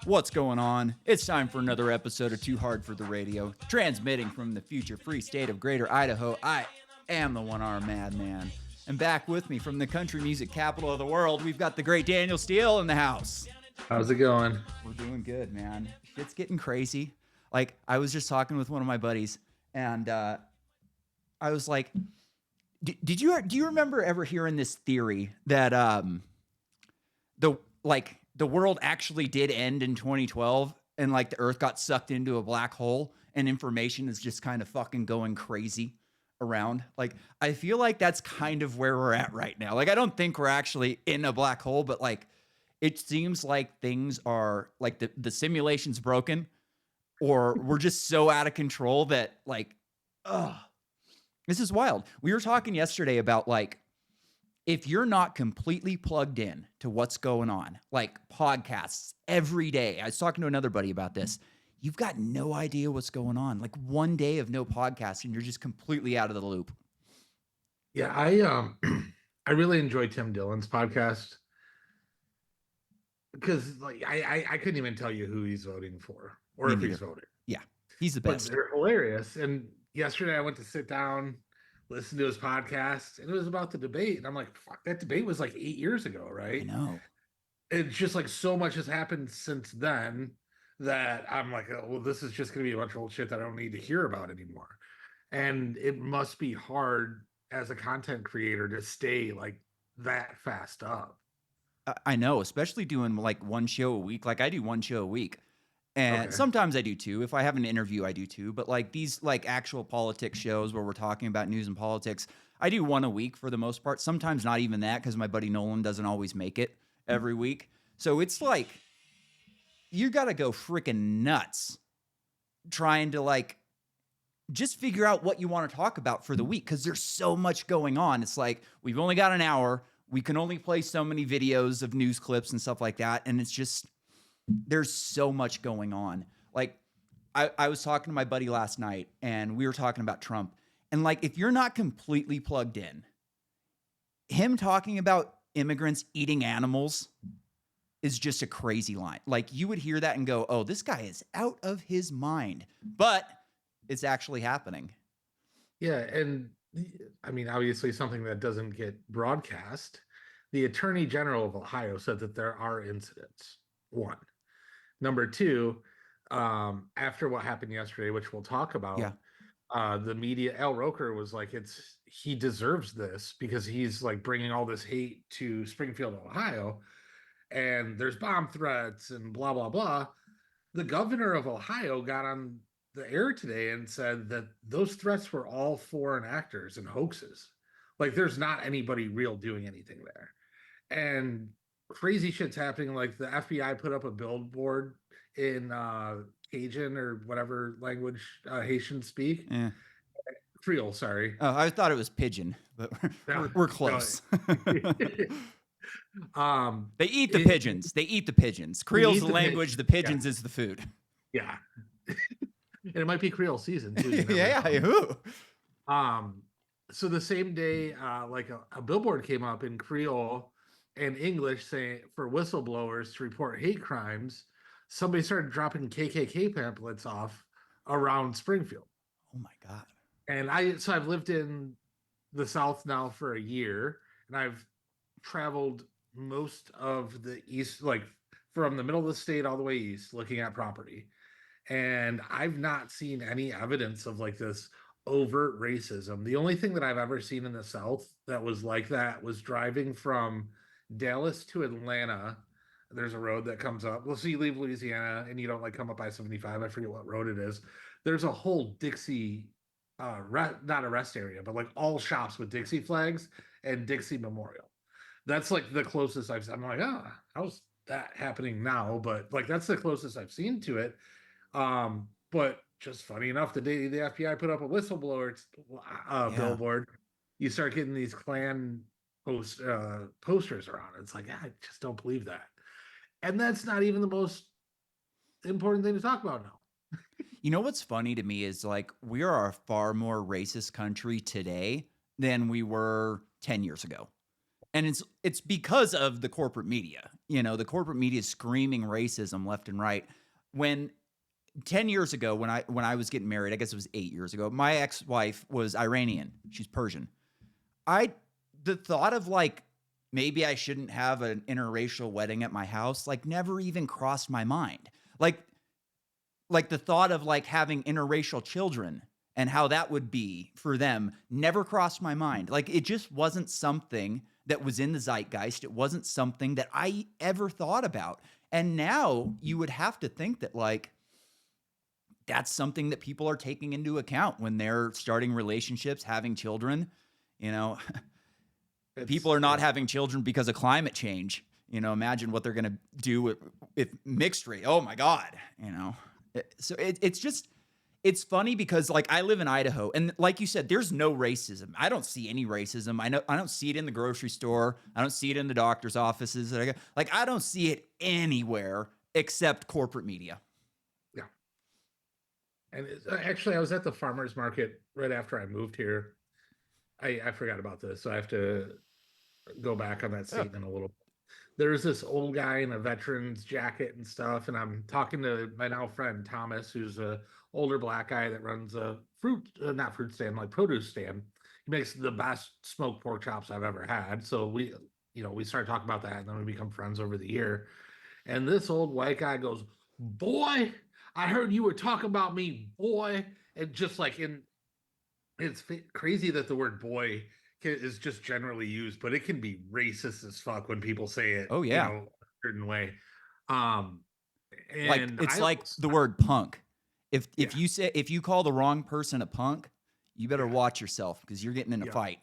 What's going on? It's time for another episode of Too Hard for the Radio, transmitting from the future free state of Greater Idaho. I am the one-armed madman. And back with me from the country music capital of the world, we've got the great Daniel Steele in the house. How's it going? We're doing good, man. Shit's getting crazy. Like, I was just talking with one of my buddies, and I was like, do you remember ever hearing this theory that the world actually did end in 2012 and like the earth got sucked into a black hole and information is just kind of fucking going crazy around? Like, I feel like that's kind of where we're at right now. Like, I don't think we're actually in a black hole, but like, it seems like things are like the simulation's broken, or we're just so out of control that like, this is wild. We were talking yesterday about like, if you're not completely plugged in to what's going on, like podcasts every day. I was talking to another buddy about this. You've got no idea what's going on. Like one day of no podcast and you're just completely out of the loop. Yeah, I really enjoy Tim Dillon's podcast because like I couldn't even tell you who he's voting for or if he's voting. Yeah, he's the best. But they're hilarious. And yesterday I went to sit down, listen to his podcast, and it was about the debate. And I'm like, fuck, that debate was like 8 years ago, right? I know. It's just like so much has happened since then that I'm like, oh, well, this is just going to be a bunch of old shit that I don't need to hear about anymore. And it must be hard as a content creator to stay like that fast up. I know, especially doing like one show a week. Like I do one show a week. And sometimes I do two. If I have an interview, I do two. But like these like actual politics shows where we're talking about news and politics, I do one a week for the most part. Sometimes not even that because my buddy Nolan doesn't always make it every week. So it's like you got to go freaking nuts trying to like just figure out what you want to talk about for the week because there's so much going on. It's like we've only got an hour. We can only play so many videos of news clips and stuff like that. And it's just... there's so much going on. Like I was talking to my buddy last night and we were talking about Trump. And like, if you're not completely plugged in, him talking about immigrants eating animals is just a crazy line. Like you would hear that and go, oh, this guy is out of his mind, but it's actually happening. Yeah. And I mean, obviously something that doesn't get broadcast. The Attorney General of Ohio said that there are incidents. One. Number two, after what happened yesterday, which we'll talk about, the media, Al Roker was like, he deserves this because he's like bringing all this hate to Springfield, Ohio, and there's bomb threats and blah, blah, blah. The governor of Ohio got on the air today and said that those threats were all foreign actors and hoaxes. Like there's not anybody real doing anything there. And crazy shit's happening. Like the FBI put up a billboard in Cajun or whatever language Haitians speak. Creole, sorry. Oh, I thought it was Pigeon, but we're close. They eat the pigeons. They eat the pigeons. Creole's the language. The pigeons is the food. Yeah. And it might be Creole season too. So the same day, like a billboard came up in Creole and English saying for whistleblowers to report hate crimes, somebody started dropping KKK pamphlets off around Springfield. Oh my God. And I've lived in the South now for a year and I've traveled most of the East, like from the middle of the state all the way east looking at property. And I've not seen any evidence of like this overt racism. The only thing that I've ever seen in the South that was like that was driving from Dallas to Atlanta. There's a road that comes up. Well, so you leave Louisiana and you don't like come up I-75. I forget what road it is. There's a whole Dixie, not a rest area, but like all shops with Dixie flags and Dixie Memorial. That's like the closest I've seen. I'm like, how's that happening now? But like that's the closest I've seen to it. But just funny enough, the day the FBI put up a whistleblower billboard, you start getting these Klan posters around it. It's like, I just don't believe that. And that's not even the most important thing to talk about now. You know what's funny to me is like we are a far more racist country today than we were 10 years ago. And it's because of the corporate media. You know, the corporate media is screaming racism left and right. When 10 years ago, when I was getting married, I guess it was 8 years ago, my ex-wife was Iranian. She's Persian. I the thought of like maybe I shouldn't have an interracial wedding at my house like never even crossed my mind. Like the thought of like having interracial children and how that would be for them never crossed my mind. Like it just wasn't something that was in the zeitgeist. It wasn't something that I ever thought about. And now you would have to think that like that's something that people are taking into account when they're starting relationships, having children. You know, people are not it's having children because of climate change. You know, imagine what they're going to do with mixed race. Oh my God. You know, so it's just, it's funny because like I live in Idaho and like you said, there's no racism. I don't see any racism. I don't see it in the grocery store. I don't see it in the doctor's offices. Like I don't see it anywhere except corporate media. yeah. And actually, I was at the farmers market right after I moved here. I forgot about this, so I have to go back on that Yeah. statement a little. There was this old guy in a veteran's jacket and stuff, and I'm talking to my now friend Thomas, who's a older black guy that runs a not fruit stand, like produce stand. He makes the best smoked pork chops I've ever had. So we started talking about that, and then we become friends over the year. And this old white guy goes, "Boy, I heard you were talking about me, boy." And just like it's crazy that the word boy is just generally used, but it can be racist as fuck when people say it, Oh yeah. a certain way. Um, Like and it's I like almost, the word punk. yeah, If you call the wrong person a punk, you better yeah, watch yourself because you're getting in a yeah. fight.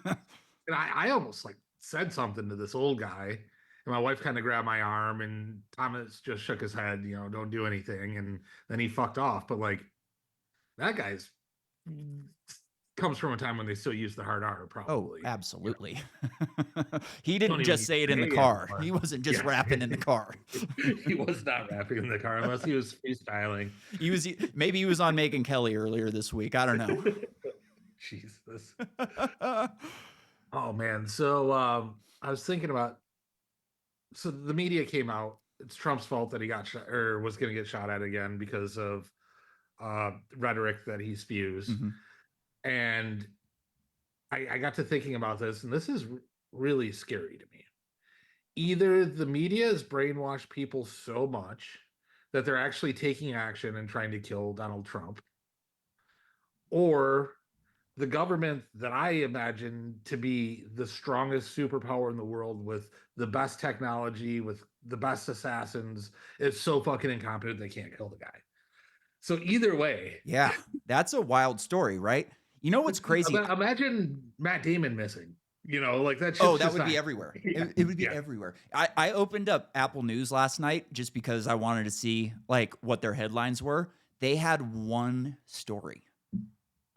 And I almost like said something to this old guy, and my wife kind of grabbed my arm, and Thomas just shook his head, don't do anything, and then he fucked off. But like that guy's comes from a time when they still use the hard R, Oh, probably. absolutely. He Don't didn't even just use say it in the they car. anymore. He wasn't just Yeah. rapping in the car. He was not rapping in the car unless he was freestyling. Maybe he was on Megan Kelly earlier this week. I don't know. Jesus. Oh man. So I was thinking about, so the media came out. It's Trump's fault that he got shot or was gonna get shot at again because of rhetoric that he spews. Mhm. And I got to thinking about this, and this is really scary to me. Either the media has brainwashed people so much that they're actually taking action and trying to kill Donald Trump, or the government that I imagine to be the strongest superpower in the world with the best technology, with the best assassins, is so fucking incompetent they can't kill the guy. So either way, Yeah, that's a wild story, right? You know what's crazy? imagine Matt Damon missing. Like that Oh, shit's that just would not. be everywhere. Yeah, It would be yeah. everywhere. I opened up Apple News last night just because I wanted to see like what their headlines were. They had one story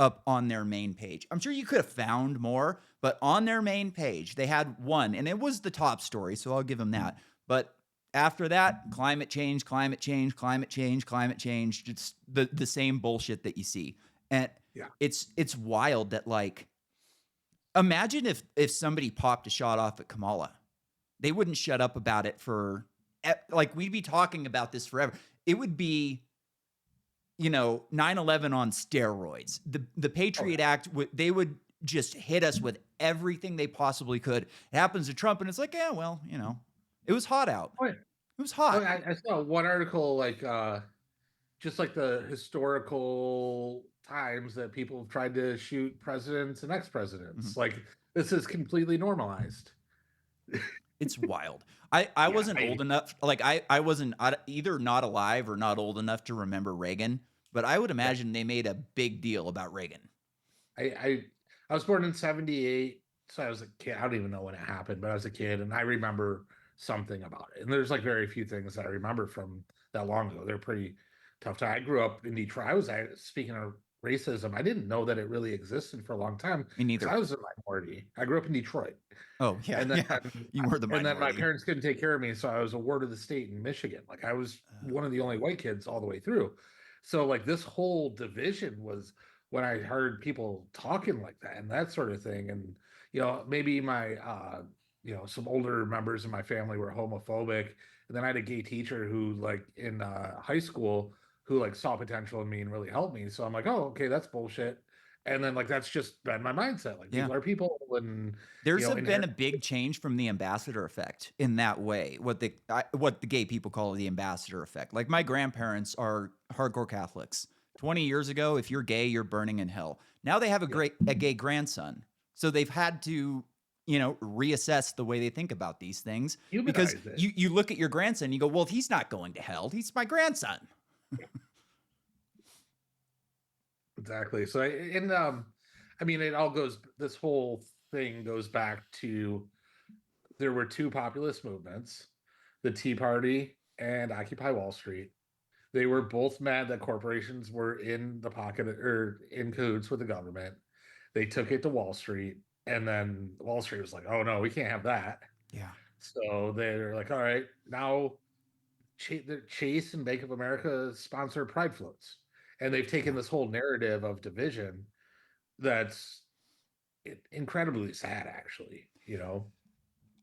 up on their main page. I'm sure you could have found more, but on their main page, they had one, and it was the top story, so I'll give them that. But after that, climate change, climate change, climate change, climate change, just the same bullshit that you see. And Yeah. it's wild that like imagine if somebody popped a shot off at Kamala. They wouldn't shut up about it for like we'd be talking about this forever. It would be 9/11 on steroids. The Oh Patriot Act, they would just hit us with everything they possibly could. It happens to Trump, and it's like, yeah, well, it was hot out. yeah. It was Oh, hot. I saw one article like just like the historical times that people have tried to shoot presidents and Mhm. ex-presidents. Like this is completely normalized. It's wild. I Yeah, wasn't old enough. Like I wasn't either not alive or not old enough to remember Reagan. But I would yeah. imagine they made a big deal about Reagan. I, I I was born in '78, so I was a kid. I don't even know when it happened, but I was a kid and I remember something about it. And there's like very few things that I remember from that long ago. They're pretty tough time. I grew up in Detroit. Speaking of racism, I didn't know that it really existed for a long time Me because neither. I was a minority. I grew up in Detroit. Oh yeah, And then yeah. You were the my minority. parents couldn't take care of me, so I was a ward of the state in Michigan. Like I was one of the only white kids all the way through. So like this whole division was when I heard people talking like that and that sort of thing. And maybe my some older members of my family were homophobic, and then I had a gay teacher who, like, in high school, who like saw potential in me and really helped me. So I'm like, oh, okay, that's bullshit. And then like that's just been my mindset. Like Yeah. people are people, and Been a inherently, big change from the ambassador effect in that way. What the gay people call the ambassador effect. Like my grandparents are hardcore Catholics. 20 years ago, if you're gay, you're burning in hell. Now they have yeah, a gay grandson. So they've had to, reassess the way they think about these things because humanize it. you look at your grandson, and you go, "Well, he's not going to hell. He's my grandson." Exactly. So, I mean, it all goes. This whole thing goes back to there were two populist movements, the Tea Party and Occupy Wall Street. They were both mad that corporations were in the pocket or in cahoots with the government. They took it to Wall Street, and then Wall Street was like, "Oh no, we can't have that." Yeah. So they're like, "All right, now Chase and Bank of America sponsor pride floats," and they've taken Yeah. this whole narrative of division that's incredibly sad, actually.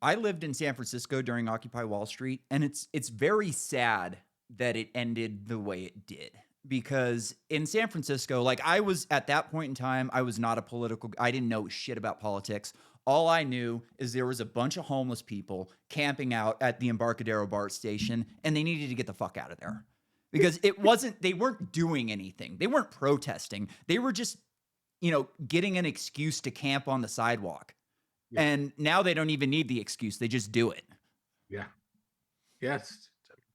I lived in San Francisco during Occupy Wall Street, and it's very sad that it ended the way it did. Because in San Francisco, like I was at that point in time, I was not a political, I didn't know shit about politics. All I knew is there was a bunch of homeless people camping out at the Embarcadero BART station, and they needed to get the fuck out of there. Because they weren't doing anything. They weren't protesting. They were just, getting an excuse to camp on the sidewalk. Yeah, And now they don't even need the excuse. They just do it. yeah, yes.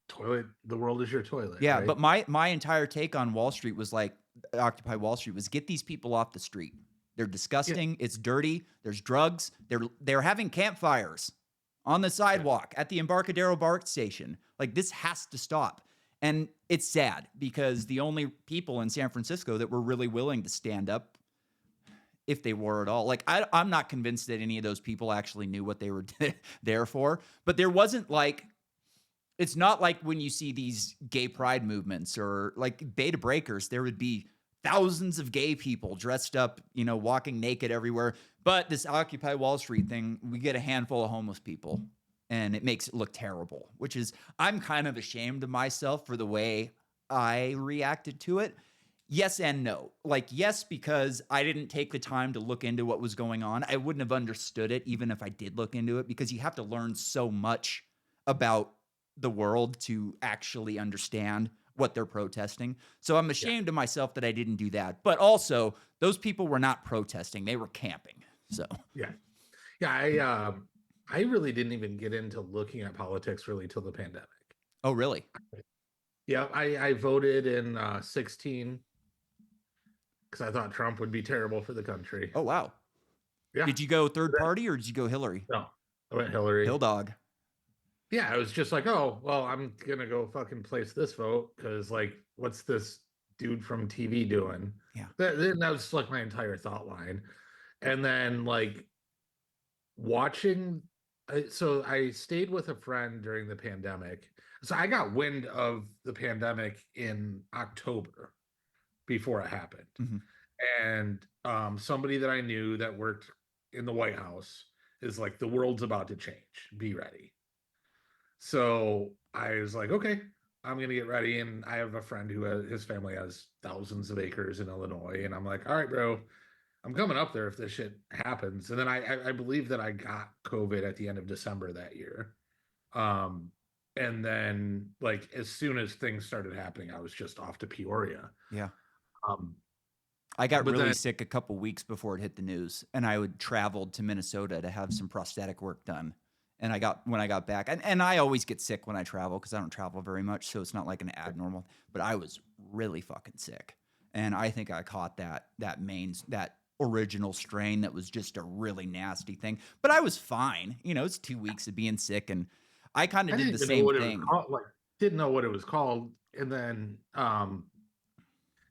Toilet. The world is your toilet, Yeah, right? but my entire take on Wall Street was like Occupy Wall Street was get these people off the street. They're Yeah, disgusting. It's dirty. There's drugs. They're having campfires on the yeah, sidewalk at the Embarcadero BART station. Like this has to stop. And it's sad because the only people in San Francisco that were really willing to stand up, if they were at all, like I'm not convinced that any of those people actually knew what they were there for. But there wasn't like it's not like when you see these gay pride movements or like beta breakers, there would be thousands of gay people dressed up, walking naked everywhere. But this Occupy Wall Street thing, we get a handful of homeless people and it makes it look terrible, which is, I'm kind of ashamed of myself for the way I reacted to it. Yes and no. Like, yes, because I didn't take the time to look into what was going on. I wouldn't have understood it even if I did look into it because you have to learn so much about the world to actually understand what they're protesting. So I'm yeah, ashamed of myself that I didn't do that. But also, those people were not protesting, they were camping. So, yeah, yeah. I really didn't even get into looking at politics really till the pandemic. oh, really? Yeah, I voted in 16 because I thought Trump would be terrible for the country. Oh, wow. Yeah, Did you go third party or did you go Hillary? no, I went Hillary. Hill dog. Yeah, I was just like, oh, well, I'm gonna go fucking place this vote because, like, what's this dude from TV doing? Yeah. That was like my entire thought line. And then, like, watching, so I stayed with a friend during the pandemic. So I got wind of the pandemic in October before it happened. Mhm. And somebody that I knew that worked in the White House is like, the world's about to change. Be ready. So I was like, okay, I'm gonna get ready. And I have a friend who his family has thousands of acres in Illinois, and I'm like, all right, bro, I'm coming up there if this shit happens. And then I believe that I got COVID at the end of December that year. Um, and then like as soon as things started happening, I was just off to Peoria. Yeah. Um, I got but really then sick a couple weeks before it hit the news, and I would traveled to Minnesota to have some prosthetic work done. And when I got back, and I always get sick when I travel because I don't travel very much, so it's not like an abnormal. But I was really fucking sick, and I think I caught that original strain that was just a really nasty thing. But I was fine. It's 2 weeks of being sick, and I kind of I did didn't the even know same what it was thing. called. Like, didn't know what it was called. And then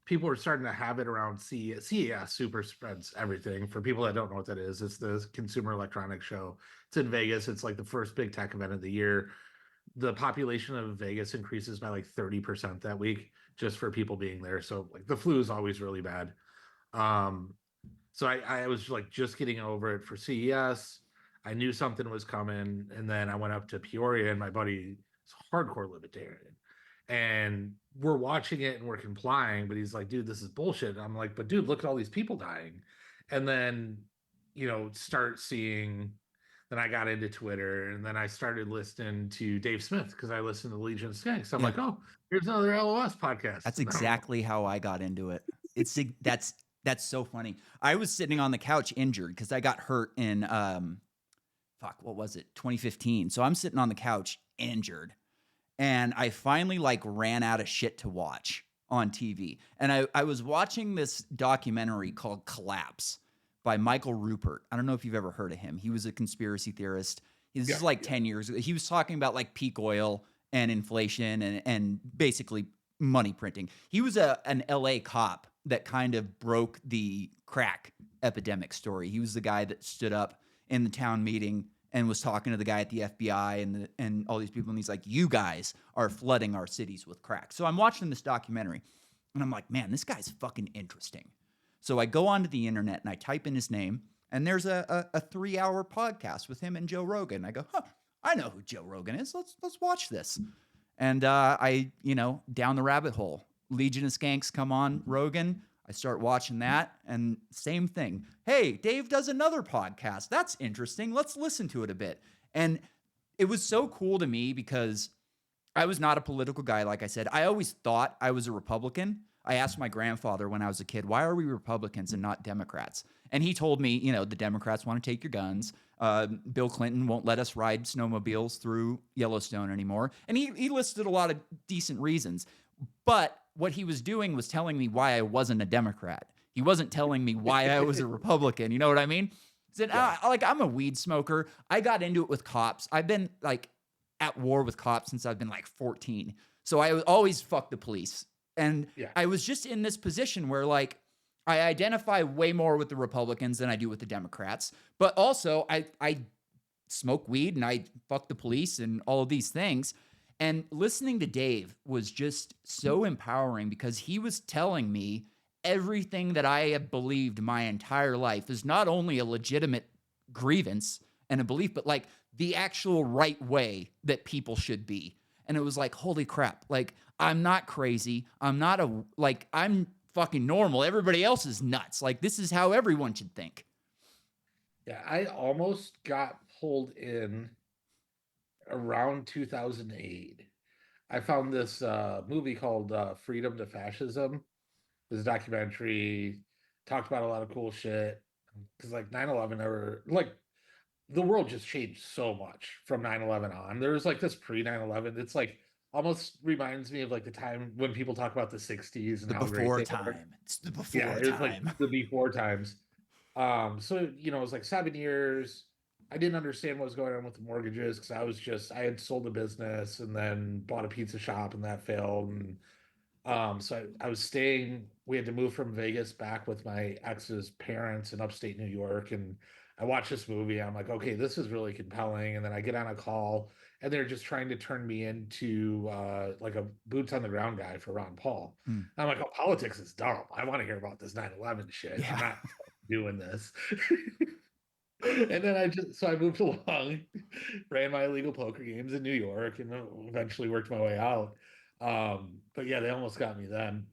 people are starting to have it around CES. CES super spreads everything. For people that don't know what that is, it's the Consumer Electronics Show. It's in Vegas. It's like the first big tech event of the year. The population of Vegas increases by like 30% that week just for people being there. So like the flu is always really bad. So I was like just getting over it for CES. I knew something was coming, and then I went up to Peoria, and my buddy is hardcore libertarian, and we're watching it and we're complying, but he's like, "Dude, this is bullshit." And I'm like, "But dude, look at all these people dying," and then start seeing. Then I got into Twitter, and then I started listening to Dave Smith because I listened to Legion of Skanks. So I'm Yeah. like, "Oh, here's another LOS podcast." That's And I'm exactly how I got into it. That's so funny. I was sitting on the couch injured because I got hurt in fuck, what was it? 2015. So I'm sitting on the couch injured, and I finally like ran out of shit to watch on TV. And I was watching this documentary called Collapse by Michael Rupert. I don't know if you've ever heard of him. He was a conspiracy theorist. This yeah, is like yeah. 10 years ago. He was talking about like peak oil and inflation and basically money printing. He was an LA cop that kind of broke the crack epidemic story. He was the guy that stood up in the town meeting and was talking to the guy at the FBI and all these people, and he's like, "You guys are flooding our cities with crack." So I'm watching this documentary, and I'm like, "Man, this guy's fucking interesting." So I go onto the internet and I type in his name, and there's a 3-hour podcast with him and Joe Rogan. I go, "Huh, I know who Joe Rogan is. Let's watch this." And I, down the rabbit hole. Legion of Skanks come on Rogan. I start watching that, and same thing. Hey, Dave does another podcast. That's interesting. Let's listen to it a bit. And it was so cool to me because I was not a political guy, like I said. I always thought I was a Republican. I asked my grandfather when I was a kid, why are we Republicans and not Democrats? And he told me, the Democrats want to take your guns. Bill Clinton won't let us ride snowmobiles through Yellowstone anymore. And he listed a lot of decent reasons. But what he was doing was telling me why I wasn't a Democrat. He wasn't telling me why I was a Republican. You know what I mean? He said, Yeah. I'm a weed smoker. I got into it with cops. I've been like at war with cops since I've been like 14. So I always fuck the police. And Yeah. I was just in this position where like I identify way more with the Republicans than I do with the Democrats. But also I smoke weed and I fuck the police and all of these things. And listening to Dave was just so empowering because he was telling me everything that I have believed my entire life is not only a legitimate grievance and a belief, but like the actual right way that people should be. And it was like, holy crap. Like, I'm not crazy. I'm fucking normal. Everybody else is nuts. Like, this is how everyone should think. Yeah, I almost got pulled in around 2008. I found this movie called Freedom to Fascism. This documentary talked about a lot of cool shit because like 9/11 or like the world just changed so much from 9/11 on. There's like this pre 9/11. It's like almost reminds me of like the time when people talk about the 60s and The how great before they were. time. It's the Yeah, before it was like time. the before times. So it was like 7 years. I didn't understand what was going on with the mortgages because I had sold a business and then bought a pizza shop and that failed. And so I was staying, we had to move from Vegas back with my ex's parents in upstate New York. And I watched this movie. I'm like, okay, this is really compelling. And then I get on a call and they're just trying to turn me into like a boots on the ground guy for Ron Paul. Mm. I'm like, oh, politics is dumb. I want to hear about this 9/11 shit. I'm Yeah. not doing this. And then I moved along, ran my illegal poker games in New York, and eventually worked my way out. But yeah, they almost got me then.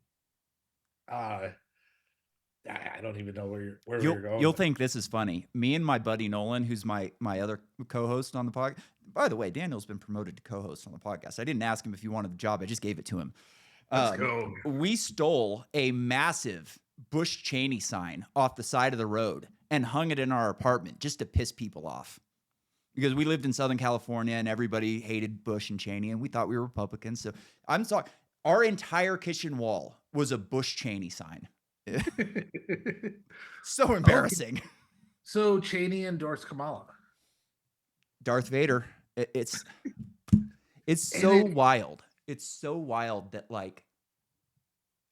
Uh, I don't even know where You'll we're going you'll with. think this is funny. Me and my buddy Nolan, who's my other co-host on the podcast. By the way, Daniel's been promoted to co-host on the podcast. I didn't ask him if he wanted the job. I just gave it to him. Let's go. We stole a massive Bush Cheney sign off the side of the road and hung it in our apartment just to piss people off. Because we lived in Southern California and everybody hated Bush and Cheney and we thought we were Republicans. So I'm sorry. Our entire kitchen wall was a Bush Cheney sign. So embarrassing. Okay. So Cheney endorsed Kamala. Darth Vader. It's so wild. It's so wild that like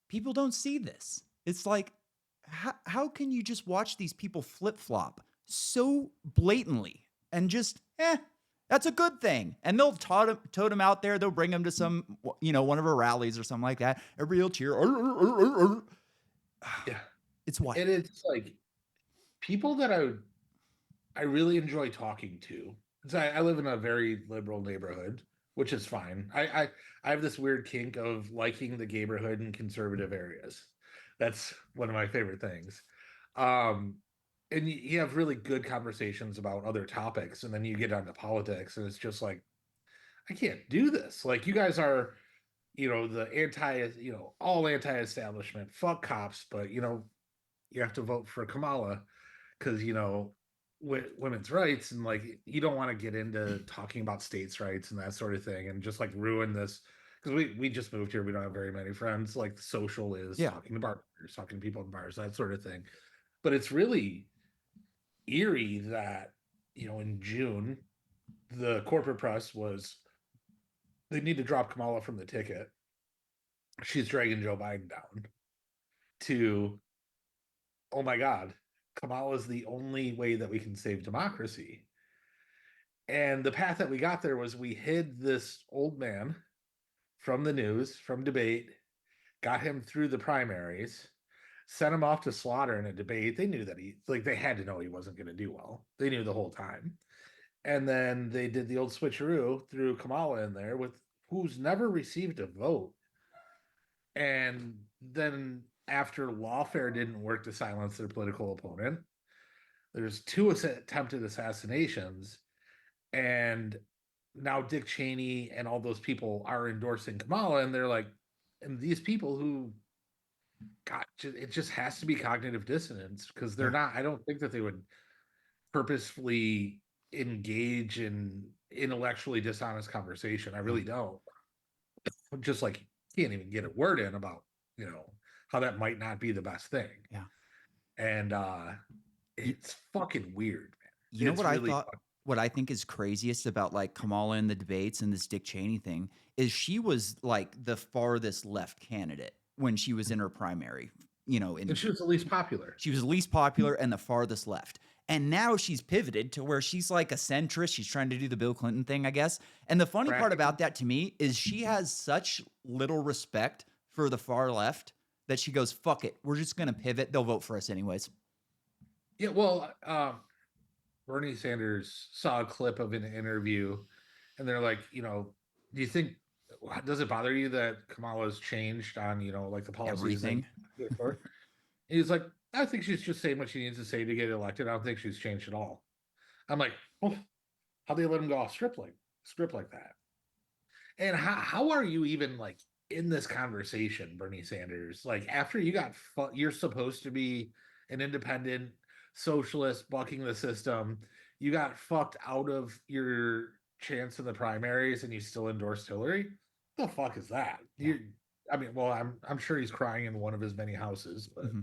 people don't see this. It's like how can you just watch these people flip-flop so blatantly and just that's a good thing. And they'll tote him out there. They'll bring him to some one of our rallies or something like that. Everybody will cheer. Yeah. It's wild. And it's like people that I really enjoy talking to. 'Cause I live in a very liberal neighborhood, which is fine. I have this weird kink of liking the neighborhood in conservative areas. That's one of my favorite things. Um, and you have really good conversations about other topics, and then you get onto politics, and it's just like, I can't do this. Like, you guys are, the all anti-establishment, fuck cops, but you have to vote for Kamala because women's rights, and like you don't want to get into talking about states' rights and that sort of thing, and just like ruin this because we just moved here. We don't have very many friends. Like the social is Yeah. talking to bartenders, talking to people in bars, that sort of thing. But it's really eerie that in June the corporate press was they need to drop Kamala from the ticket. She's dragging Joe Biden down to, oh my God, Kamala is the only way that we can save democracy. And the path that we got there was we hid this old man from the news, from debate, got him through the primaries, sent him off to slaughter in a debate. They knew that they had to know he wasn't going to do well. They knew the whole time. And then they did the old switcheroo, threw Kamala in there with who's never received a vote. And then after lawfare didn't work to silence their political opponent, there's two attempted assassinations, and now Dick Cheney and all those people are endorsing Kamala, and they're like, and these people who, God, it just has to be cognitive dissonance because they're Yeah. not. I don't think that they would purposefully engage in intellectually dishonest conversation. I Yeah. really don't. Just like can't even get a word in about how that might not be the best thing, Yeah. and You, it's fucking weird, you man. know It's what I really thought? What I think is craziest about like Kamala in the debates and this Dick Cheney thing is she was like the farthest left candidate when she was in her primary. and In she was the least popular. She was the least popular and the farthest left. And now she's pivoted to where she's like a centrist. She's trying to do the Bill Clinton thing, I guess. And the funny part about Practically. that to me is she has such little respect for the far left that she goes, fuck it. We're just going to pivot. They'll vote for us anyways. Yeah, well, Bernie Sanders saw a clip of an interview, and they're like, do you think does it bother you that Kamala's changed on like the policies that you Everything. did for her? He's like, I think she's just saying what she needs to say to get elected. I don't think she's changed at all. I'm like, oh, how do they let him go off script like that? And how are you even like in this conversation, Bernie Sanders? Like after you got you're supposed to be an independent socialist bucking the system. You got fucked out of your chance in the primaries, and you still endorsed Hillary. The fuck is that? Yeah. I mean, well, I'm sure he's crying in one of his many houses, but Mm-hmm.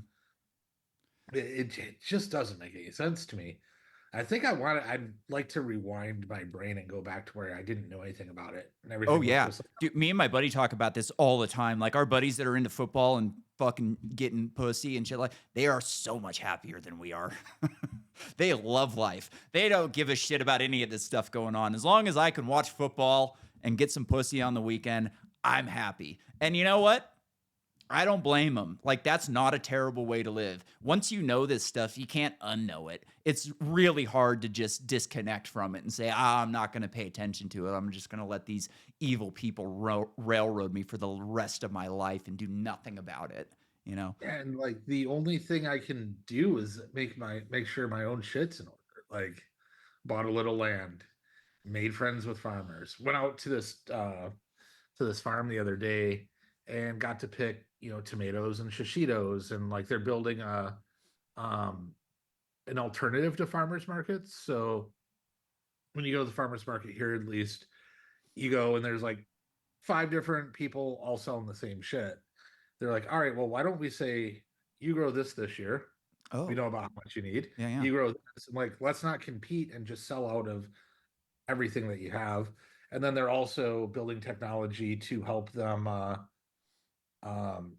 it just doesn't make any sense to me. I'd like to rewind my brain and go back to where I didn't know anything about it, and Oh everything was yeah. just like, Dude, me and my buddy talk about this all the time. Like our buddies that are into football and fucking getting pussy and shit, like they are so much happier than we are. They love life. They don't give a shit about any of this stuff going on. As long as I can watch football and get some pussy on the weekend, I'm happy. And you know what? I don't blame them. Like, that's not a terrible way to live. Once you know this stuff, you can't unknow it. It's really hard to just disconnect from it and say, I'm not going to pay attention to it. I'm just going to let these evil people railroad me for the rest of my life and do nothing about it, you know? and like the only thing I can do is make sure my own shit's in order. Like, bought a little land, made friends with farmers, went out to this farm the other day and got to pick tomatoes and shishitos, and like they're building um an alternative to farmers markets. So when you go to the farmers market here, at least you go and there's like five different people all selling the same shit. They're like, all right, well, why don't we say you grow this year? We Oh, know about how much you need. yeah, yeah. You grow this. And like, let's not compete and just sell out of everything that you have. And then they're also building technology to help them um,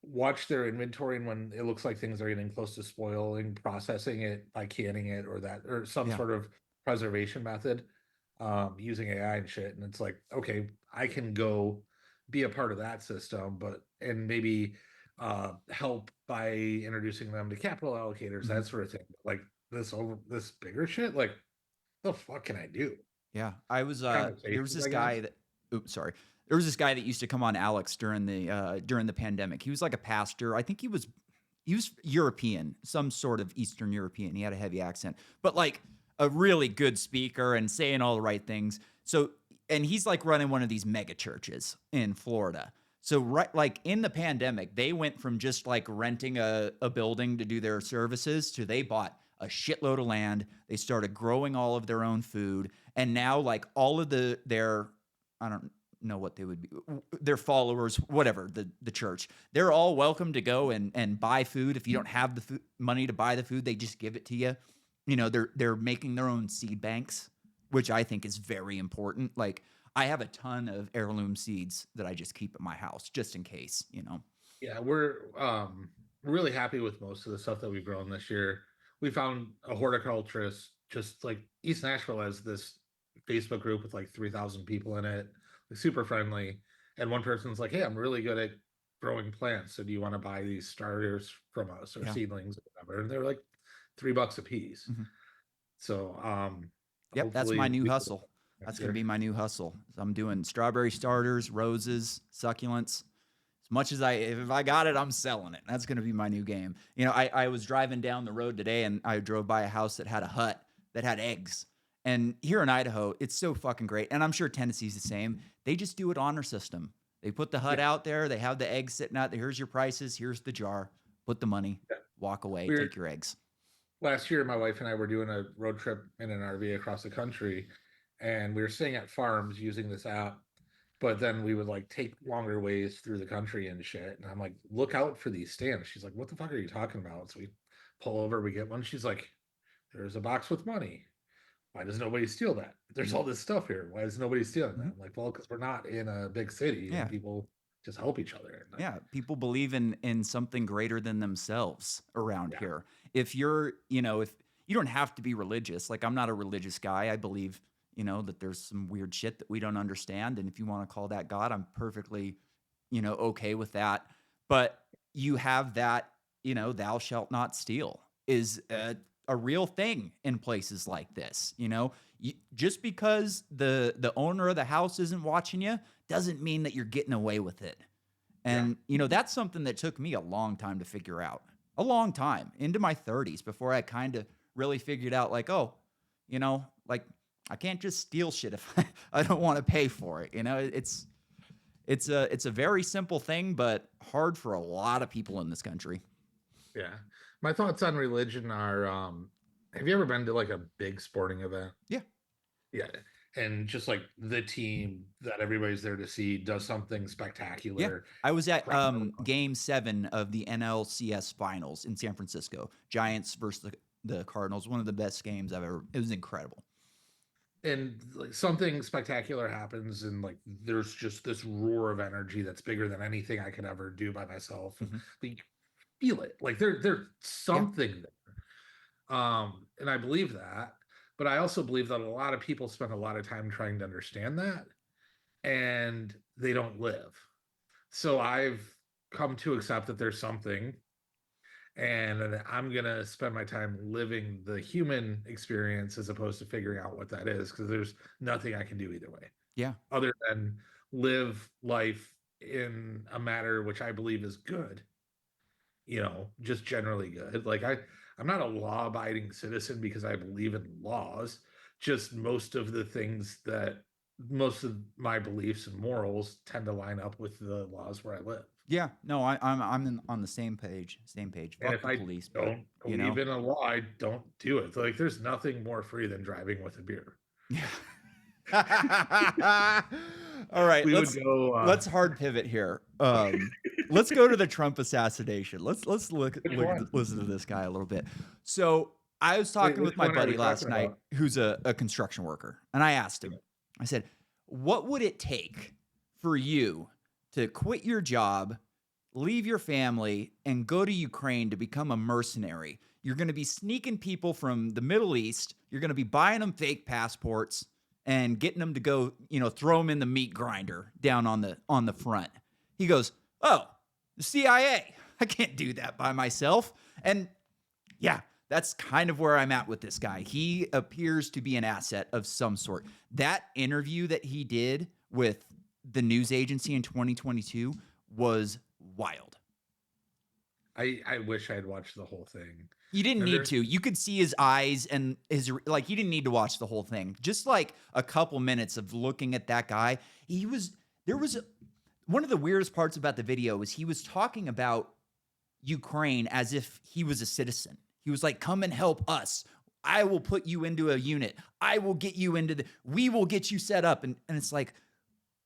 watch their inventory, and when it looks like things are getting close to spoiling, processing it by canning it or some Yeah. sort of preservation method using AI and shit. And it's like, okay, I can go be a part of that system, but and maybe help by introducing them to capital allocators, Hmm. that sort of thing. Like this bigger shit. Like, the fuck can I do? Yeah, I was there was Conversations, this I guess. guy that oops, sorry. There was this guy that used to come on Alex during the pandemic. He was like a pastor. I think he was European, some sort of Eastern European. He had a heavy accent, but like a really good speaker and saying all the right things. So, and he's like running one of these mega churches in Florida. So, right, like in the pandemic, they went from just like renting a building to do their services to they bought a shitload of land. They started growing all of their own food. And now, like all of their, I don't know what they would be, their followers, whatever, the church, they're all welcome to go and buy food. If you don't have the money to buy the food, they just give it to you. You know, they're making their own seed banks, which I think is very important. Like I have a ton of heirloom seeds that I just keep at my house just in case, you know. Yeah, we're really happy with most of the stuff that we've grown this year. We found a horticulturist just like East Nashville has this Facebook group with like 3,000 people in it, like super friendly. And one person's like, "Hey, I'm really good at growing plants. So do you want to buy these starters from us or Yeah. seedlings or whatever?" And they're like $3 a piece. Mhm. So Yep, that's hopefully my new we hustle. That's next going to year. be my new hustle. So I'm doing strawberry starters, roses, succulents. As much as if I got it, I'm selling it. That's going to be my new game. You know, I was driving down the road today and I drove by a house that had a hut that had eggs. And here in Idaho, it's so fucking great. And I'm sure Tennessee's the same. They just do it honor system. They put the hut Yeah, out there. They have the eggs sitting out there. Here's your prices. Here's the jar. Put the money. yeah. Walk away. We're Take your eggs. last year my wife and I were doing a road trip in an RV across the country, and we were staying at farms using this app, but then we would like take longer ways through the country and shit, and I'm like, look out for these stamps. She's like, what the fuck are you talking about? So we pull over, we get one. She's like, there's a box with money. Why does nobody steal that? There's Mhm. all this stuff here. Why is nobody stealing that? Mhm. I'm like, well, because we're not in a big city and Yeah. people just help each other. And Yeah, people believe in something greater than themselves around yeah, here. If you're, you know, if you don't have to be religious, like I'm not a religious guy. I believe, you know, that there's some weird shit that we don't understand, and if you want to call that God, I'm perfectly, you know, okay with that. But you have that, you know, thou shalt not steal is a real thing in places like this, you know. Just because the owner of the house isn't watching you doesn't mean that you're getting away with it. yeah, And, you know, that's something that took me a long time to figure out. A long time, into my 30s before I kind of really figured out like, oh, you know, like I can't just steal shit if I don't want to pay for it. You know, it's a very simple thing, but hard for a lot of people in this country. yeah. My thoughts on religion are have you ever been to like a big sporting event? Yeah. Yeah. And just like the team that everybody's there to see does something Yeah. spectacular. I was at Crowd goes game 7 of the NLCS finals in San Francisco. Giants versus the Cardinals, one of the best games I've ever. It was incredible. and like something spectacular happens and like there's just this roar of energy that's bigger than anything I could ever do by myself. And Mhm. like, you feel it. Like there's Yeah. something there. And I believe that, but I also believe that a lot of people spend a lot of time trying to understand that and they don't live. So I've come to accept that there's something, and that I'm gonna spend my time living the human experience as opposed to figuring out what that is, because there's nothing I can do either way Yeah. other than live life in a manner which I believe is good, just generally good. Like I'm not a law-abiding citizen because I believe in laws. Just most of my beliefs and morals tend to line up with the laws where I live. Yeah, no, on the same page, same page. And Fuck if the I police, but don't you believe know, in a law, I don't do it. Like there's nothing more free than driving with a beer. yeah. All right, We would go let's hard pivot here. Let's go to the Trump assassination. Let's which one? listen to this guy a little bit. So I was Wait, talking with which my one are buddy we last talking night, about? who's a construction worker, and I asked him. I said, "What would it take for you to quit your job, leave your family, and go to Ukraine to become a mercenary? You're going to be sneaking people from the Middle East. You're going to be buying them fake passports and getting them to go, you know, throw them in the meat grinder down on the front." He goes, "Oh, the CIA. I can't do that by myself." And yeah, That's kind of where I'm at with this guy. He appears to be an asset of some sort. That interview that he did with the news agency in 2022 was wild. I wish I had watched the whole thing. You didn't And need there's to. You could see his eyes and his like. You didn't need to watch the whole thing. Just like a couple minutes of looking at that guy. There was one of the weirdest parts about the video was he was talking about Ukraine as if he was a citizen. He was like, "Come and help us. I will put you into a unit. I will get you into the. We will get you set up." And it's like,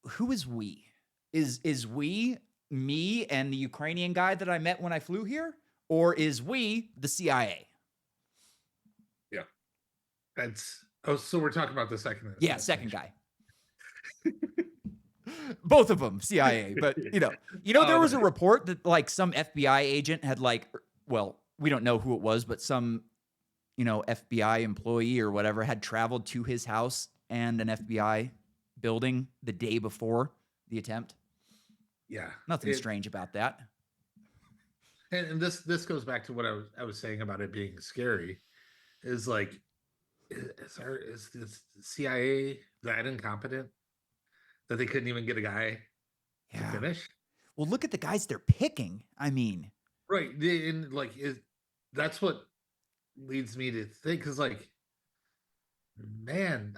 who is we? Is we me and the Ukrainian guy that I met when I flew here, or is we the CIA? yeah. That's so we're talking about the second. Yeah, second guy. Both of them CIA, but there was a report that like some FBI agent had like, well, we don't know who it was, but some FBI employee or whatever had traveled to his house and an FBI building the day before the attempt. Yeah, Nothing strange about that. And this goes back to what I was saying about it being scary. Is like, is this CIA that incompetent that they couldn't even get a guy to finish? Well, look at the guys they're picking. I mean, right, and like that's what leads me to think, because like, man,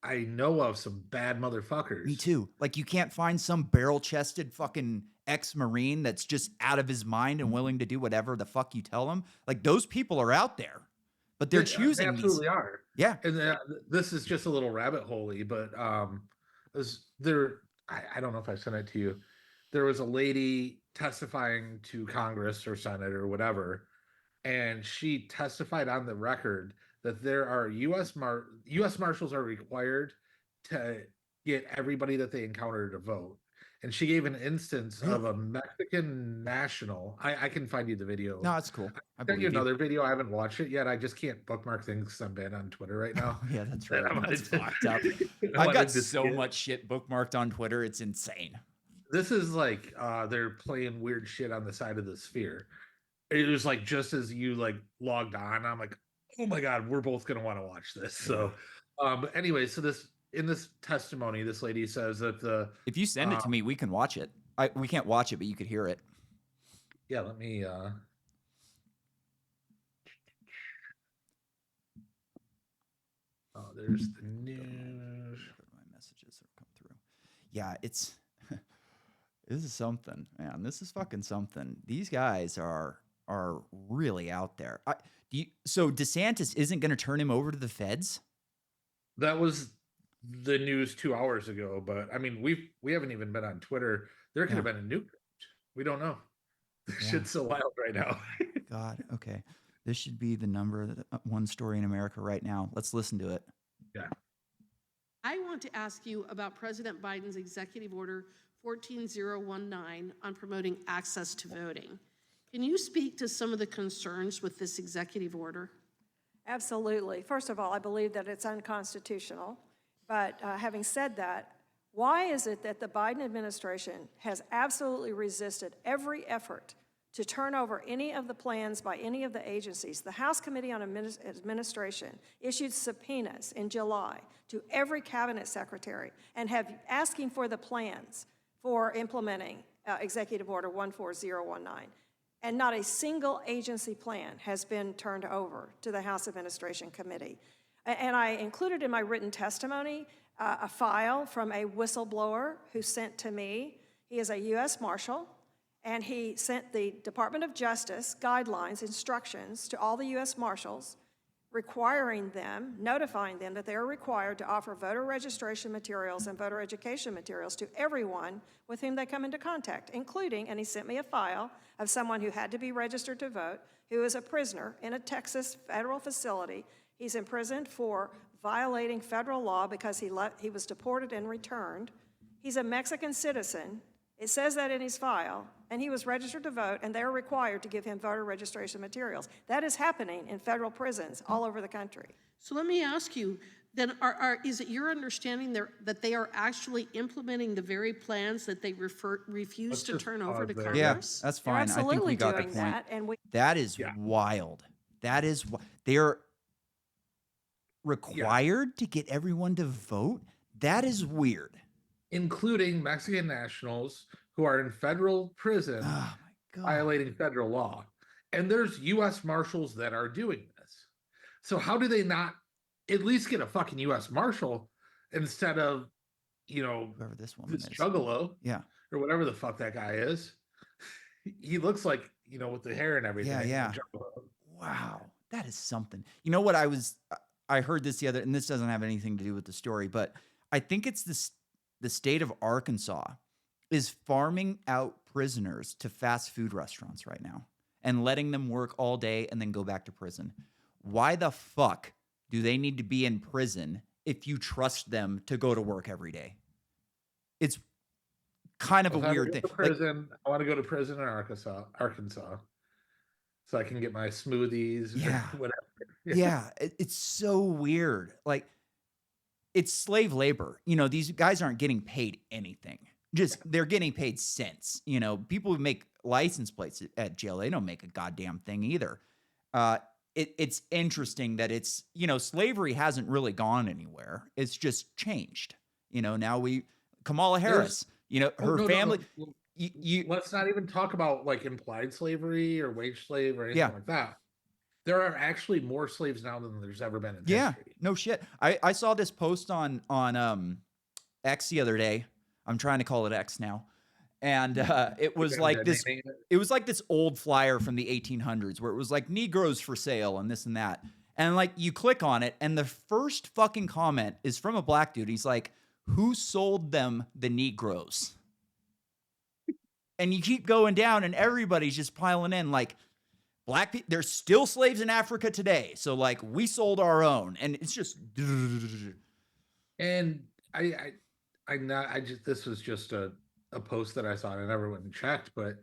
I know of some bad motherfuckers. Me too. Like, you can't find some barrel-chested fucking ex-Marine that's just out of his mind and willing to do whatever the fuck you tell him. Like, those people are out there, but they're choosing. They absolutely are. Yeah. And this is just a little rabbit hole-y, but I don't know if I sent it to you. There was a lady testifying to Congress or Senate or whatever, and she testified on the record that there are U.S. Marshals are required to get everybody that they encounter to vote. And she gave an instance of a Mexican national. I can find you the video. No, it's cool. I sent you another video. I haven't watched it yet. I just can't bookmark things because I'm banned on Twitter right now. Yeah, that's right. That's fucked up. I've got so much shit bookmarked on Twitter. It's insane. This is like they're playing weird shit on the side of the sphere. It was like just as you like logged on, I'm like, oh my god, we're both gonna want to watch this. So anyway, so in this testimony, this lady says that if you send it to me, we can watch it. We can't watch it, but you could hear it. Yeah, let me oh, there's the news. My messages have come through. Yeah, it's this is something, man. This is fucking something. These guys are really out there. So DeSantis isn't going to turn him over to the feds? That was the news 2 hours ago, but I mean, we haven't even been on Twitter. There could have been a nuke. We don't know. This shit's so wild right now. God, okay. This should be the number one story in America right now. Let's listen to it. Yeah. I want to ask you about President Biden's Executive Order 14019 on promoting access to voting. Can you speak to some of the concerns with this executive order? Absolutely. First of all, I believe that it's unconstitutional. But having said that, why is it that the Biden administration has absolutely resisted every effort to turn over any of the plans by any of the agencies? The House Committee on Administration issued subpoenas in July to every cabinet secretary and have asking for the plans for implementing Executive Order 14019. And not a single agency plan has been turned over to the House Administration Committee. And I included in my written testimony a file from a whistleblower who sent to me. He is a U.S. Marshal, and he sent the Department of Justice guidelines, instructions to all the U.S. Marshals, requiring them, notifying them that they are required to offer voter registration materials and voter education materials to everyone with whom they come into contact, including, and he sent me a file of someone who had to be registered to vote, who is a prisoner in a Texas federal facility. He's imprisoned for violating federal law because he was deported and returned. He's a Mexican citizen. It says that in his file, and he was registered to vote, and they're required to give him voter registration materials. That is happening in federal prisons all over the country. So let me ask you, then is it your understanding that they are actually implementing the very plans that they refuse to turn over to Congress? Yeah, that's fine. They're absolutely I think we got doing the point. that, and that is wild. that is what they're required to get everyone to vote. That is weird. including Mexican nationals who are in federal prison Oh my God. violating federal law. And there's US Marshals that are doing this. So how do they not at least get a fucking US Marshal instead of, Whoever this woman this is. juggalo Yeah. or whatever the fuck that guy is? He looks like, with the hair and everything. Yeah. a juggalo. Wow. That is something. You know what I heard this the other, and this doesn't have anything to do with the story, but I think it's the state of Arkansas is farming out prisoners to fast food restaurants right now and letting them work all day and then go back to prison. Why the fuck do they need to be in prison if you trust them to go to work every day? It's kind of If a I ever weird go thing. to prison, I want to go to prison in Arkansas, so I can get my smoothies or Yeah. whatever. Yeah, it's so weird. Like, it's slave labor. These guys aren't getting paid anything. Just they're getting paid cents. People who make license plates at jail, they don't make a goddamn thing either. It's interesting that slavery hasn't really gone anywhere. It's just changed. Now Kamala Harris, her family. Let's not even talk about like implied slavery or wage slave or anything Yeah. like that. There are actually more slaves now than there's ever been in Yeah, history. no shit. I saw this post on X the other day. I'm trying to call it X now. And it was like this. It was like this old flyer from the 1800s where it was like Negroes for sale and this and that. And like you click on it, and the first fucking comment is from a black dude. He's like, "Who sold them the Negroes?" And you keep going down, and everybody's just piling in like, black people, there's still slaves in Africa today. So like we sold our own, and it's just. And this was just a post that I saw, and I never went and checked, but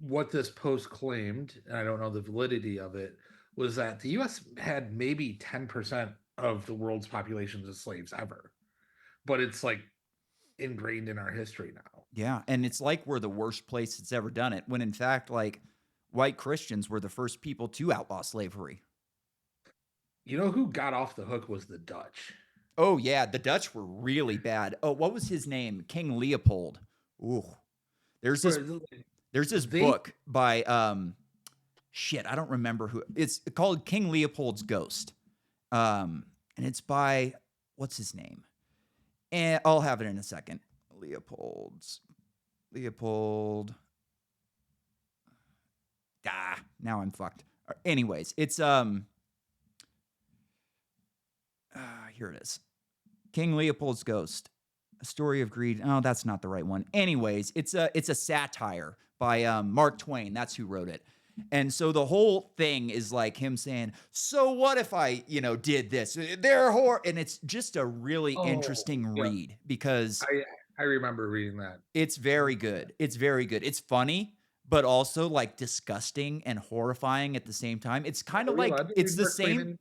what this post claimed, and I don't know the validity of it, was that the US had maybe 10% of the world's population as slaves ever. But it's like ingrained in our history now. Yeah, and it's like we're the worst place that's ever done it, when in fact, like, white Christians were the first people to outlaw slavery. You know who got off the hook was the Dutch. Oh yeah, the Dutch were really bad. Oh, what was his name? King Leopold. Ooh. There's this book by shit, I don't remember who. It's called King Leopold's Ghost. And it's by what's his name? And I'll have it in a second. Leopold. Now I'm fucked. Anyways, it's here it is. King Leopold's Ghost. A Story of Greed. Oh, that's not the right one. Anyways, it's a satire by Mark Twain. That's who wrote it. And so the whole thing is like him saying, "So what if I, did this? They're and it's just a really interesting read because I remember reading that. It's very good. It's very good. It's funny, but also like disgusting and horrifying at the same time. It's kind of like it's the same.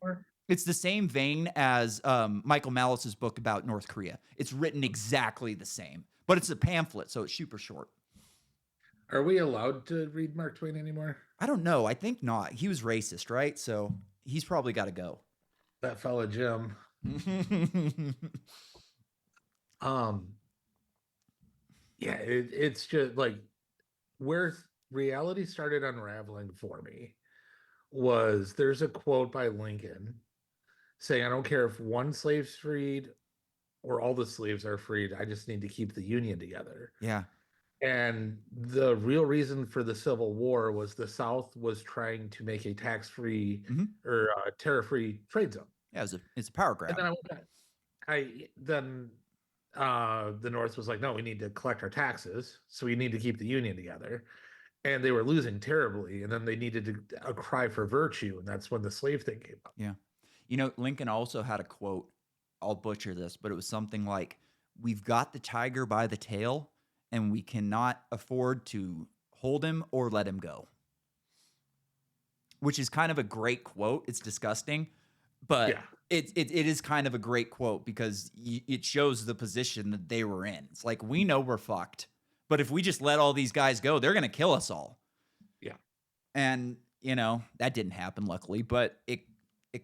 It's the same vein as Michael Malice's book about North Korea. It's written exactly the same, but it's a pamphlet, so it's super short. Are we allowed to read Mark Twain anymore? I don't know. I think not. He was racist, right? So he's probably got to go. That fella Jim. Yeah, it's just like where reality started unraveling for me was there's a quote by Lincoln saying, "I don't care if one slave's freed or all the slaves are freed. I just need to keep the Union together." Yeah. And the real reason for the Civil War was the South was trying to make a tax-free or tariff-free trade zone. Yeah, it's a power grab. And then the North was like, "No, we need to collect our taxes, so we need to keep the Union together." And they were losing terribly, and then they needed a cry for virtue, and that's when the slave thing came up. Yeah. Lincoln also had a quote, I'll butcher this, but it was something like, "We've got the tiger by the tail, and we cannot afford to hold him or let him go." Which is kind of a great quote. It's disgusting, but it is kind of a great quote because it shows the position that they were in. It's like, we know we're fucked, but if we just let all these guys go, they're going to kill us all. Yeah. And that didn't happen, luckily, but it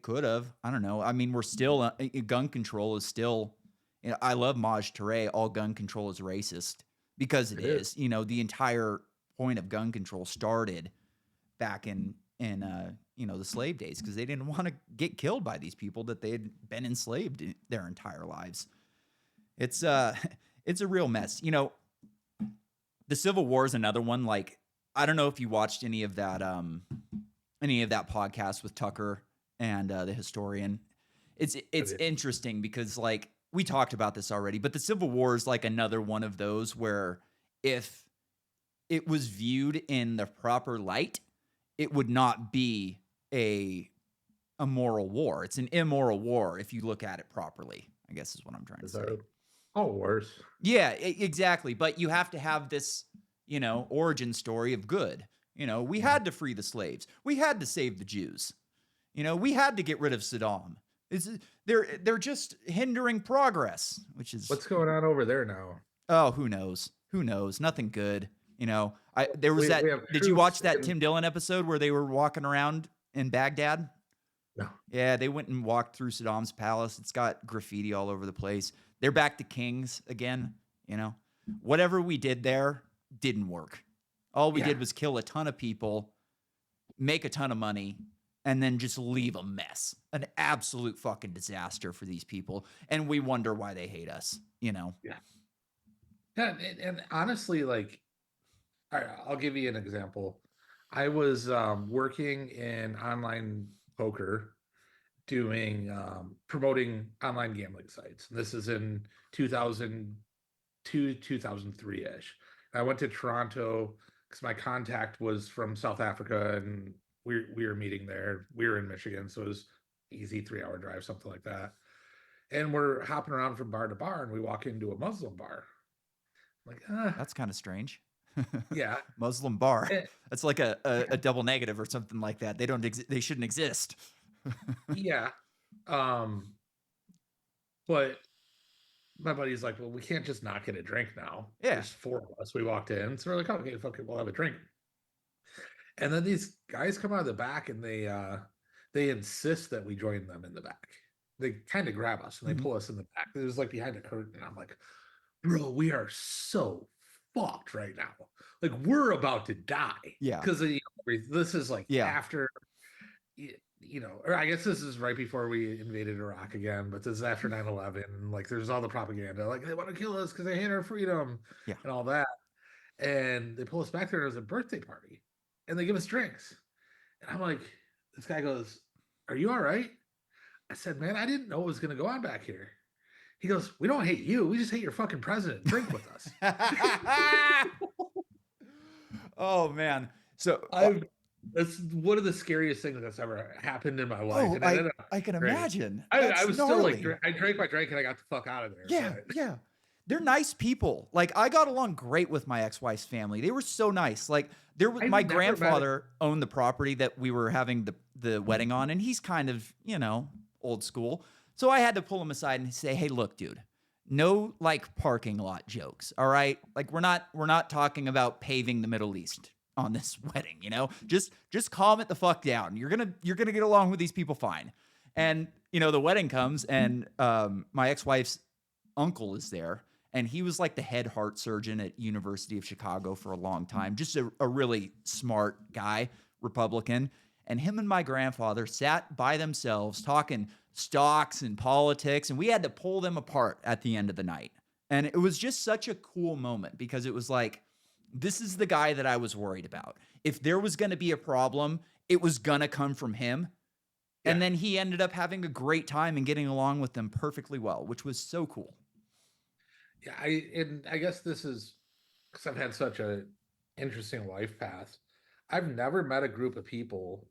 could have. I don't know. I mean, we're still gun control is still. I love Maj Touré. All gun control is racist because it is. The entire point of gun control started back in the slave days because they didn't want to get killed by these people that they had been enslaved their entire lives. It's it's a real mess. The Civil War is another one. Like, I don't know if you watched any of that podcast with Tucker and the historian. It's interesting because, like, we talked about this already, but the Civil War is like another one of those where if it was viewed in the proper light, it would not be a moral war. It's an immoral war if you look at it properly, I guess is what I'm trying to say. All wars. Yeah, exactly. But you have to have this, origin story of good. We had to free the slaves. We had to save the Jews. We had to get rid of Saddam. They're just hindering progress, which is what's going on over there now. Oh, who knows? Who knows? Nothing good. There was did you watch that Tim Dillon episode where they were walking around in Baghdad? No. Yeah, they went and walked through Saddam's palace. It's got graffiti all over the place. They're back to kings again. Whatever we did there didn't work. All we did was kill a ton of people, make a ton of money, and then just leave a mess. An absolute fucking disaster for these people. And we wonder why they hate us, Yeah. Yeah, and honestly, like, I'll give you an example. I was working in online poker, doing promoting online gambling sites. This is in 2002, 2003-ish. I went to Toronto because my contact was from South Africa, and we were meeting there. We were in Michigan, so it was easy 3-hour drive, something like that. And we're hopping around from bar to bar, and we walk into a Muslim bar. Like, that's kind of strange. Yeah. Muslim bar. That's like a double negative or something like that. They don't they shouldn't exist. Yeah. But my buddy's like, well, we can't just not get a drink now. Yeah. There's 4 of us. We walked in. So we're like, okay, fuck it, we'll have a drink. And then these guys come out of the back and they insist that we join them in the back. They kind of grab us and they pull us in the back. It was like behind a curtain. And I'm like, bro, we are so fucked right now. Like, we're about to die. Yeah. Because this is like after, or I guess this is right before we invaded Iraq again, but this is after 9/11. Like, there's all the propaganda. Like, they want to kill us because they hate our freedom and all that. And they pull us back there. And it was a birthday party. And they give us drinks. And I'm like, this guy goes, are you all right? I said, man, I didn't know what was going to go on back here. He goes, we don't hate you. We just hate your fucking president. Drink with us. Oh, man. So that's one of the scariest things that's ever happened in my life. Oh, and I can imagine. I was gnarly. still like, I drank my drink and I got the fuck out of there. Yeah, yeah. They're nice people. Like, I got along great with my ex-wife's family. They were so nice. Like, my grandfather owned the property that we were having the wedding on, and he's kind of, old school. So I had to pull him aside and say, hey, look, dude, no like parking lot jokes. All right. Like, we're not talking about paving the Middle East on this wedding, just calm it the fuck down. You're going to get along with these people fine. And, the wedding comes and my ex-wife's uncle is there. And he was like the head heart surgeon at University of Chicago for a long time. Just a really smart guy, Republican. And him and my grandfather sat by themselves talking stocks and politics. And we had to pull them apart at the end of the night. And it was just such a cool moment because it was like, this is the guy that I was worried about. If there was going to be a problem, it was going to come from him. Yeah. And then he ended up having a great time and getting along with them perfectly well, which was so cool. Yeah, I guess this is because I've had such a interesting life path. I've never met a group of people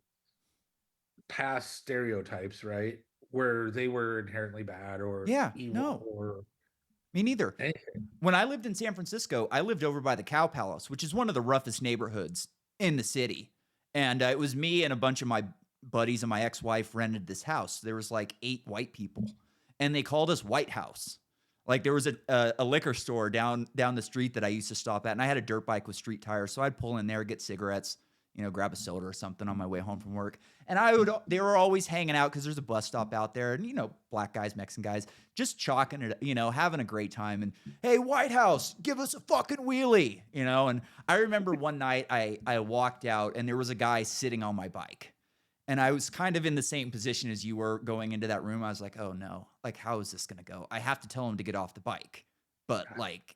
past stereotypes, right? Where they were inherently bad or evil or me neither. Anything. When I lived in San Francisco, I lived over by the Cow Palace, which is one of the roughest neighborhoods in the city. And it was me and a bunch of my buddies and my ex-wife rented this house. There was like 8 white people, and they called us White House. Like, there was a liquor store down the street that I used to stop at, and I had a dirt bike with street tires, so I'd pull in there, get cigarettes, grab a soda or something on my way home from work. And they were always hanging out because there's a bus stop out there, and black guys, Mexican guys, just chalking it, having a great time. And hey, White House, give us a fucking wheelie, And I remember one night I walked out and there was a guy sitting on my bike. And I was kind of in the same position as you were going into that room. I was like, oh no, like, how is this going to go? I have to tell him to get off the bike. But like,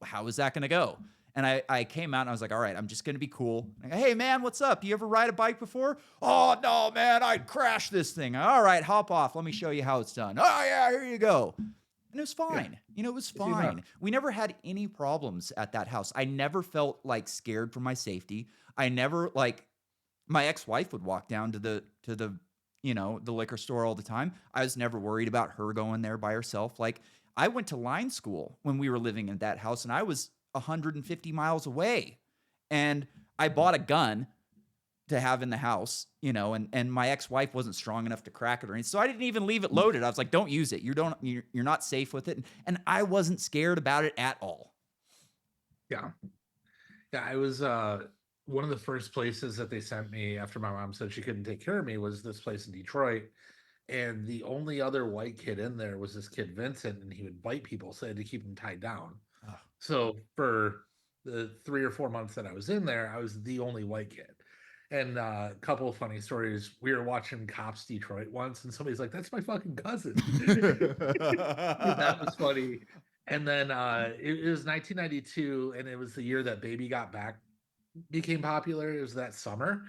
how is that going to go? And I came out and I was like, all right, I'm just going to be cool. Like, hey, man, what's up? You ever ride a bike before? Oh, no, man, I'd crash this thing. All right, hop off. Let me show you how it's done. Oh, yeah, here you go. And it was fine. It was fine. We never had any problems at that house. I never felt like scared for my safety. I never my ex-wife would walk down to the the liquor store all the time. I was never worried about her going there by herself. Like, I went to line school when we were living in that house, and I was 150 miles away. And I bought a gun to have in the house, and my ex-wife wasn't strong enough to crack it or anything. So I didn't even leave it loaded. I was like, don't use it. You're not safe with it. And I wasn't scared about it at all. Yeah. Yeah, I was one of the first places that they sent me after my mom said she couldn't take care of me was this place in Detroit. And the only other white kid in there was this kid, Vincent, and he would bite people, so I had to keep him tied down. Oh. So for the 3 or 4 months that I was in there, I was the only white kid. And a couple of funny stories. We were watching Cops Detroit once, and somebody's like, that's my fucking cousin. That was funny. And then it was 1992, and it was the year that Baby Got Back became popular. It was that summer.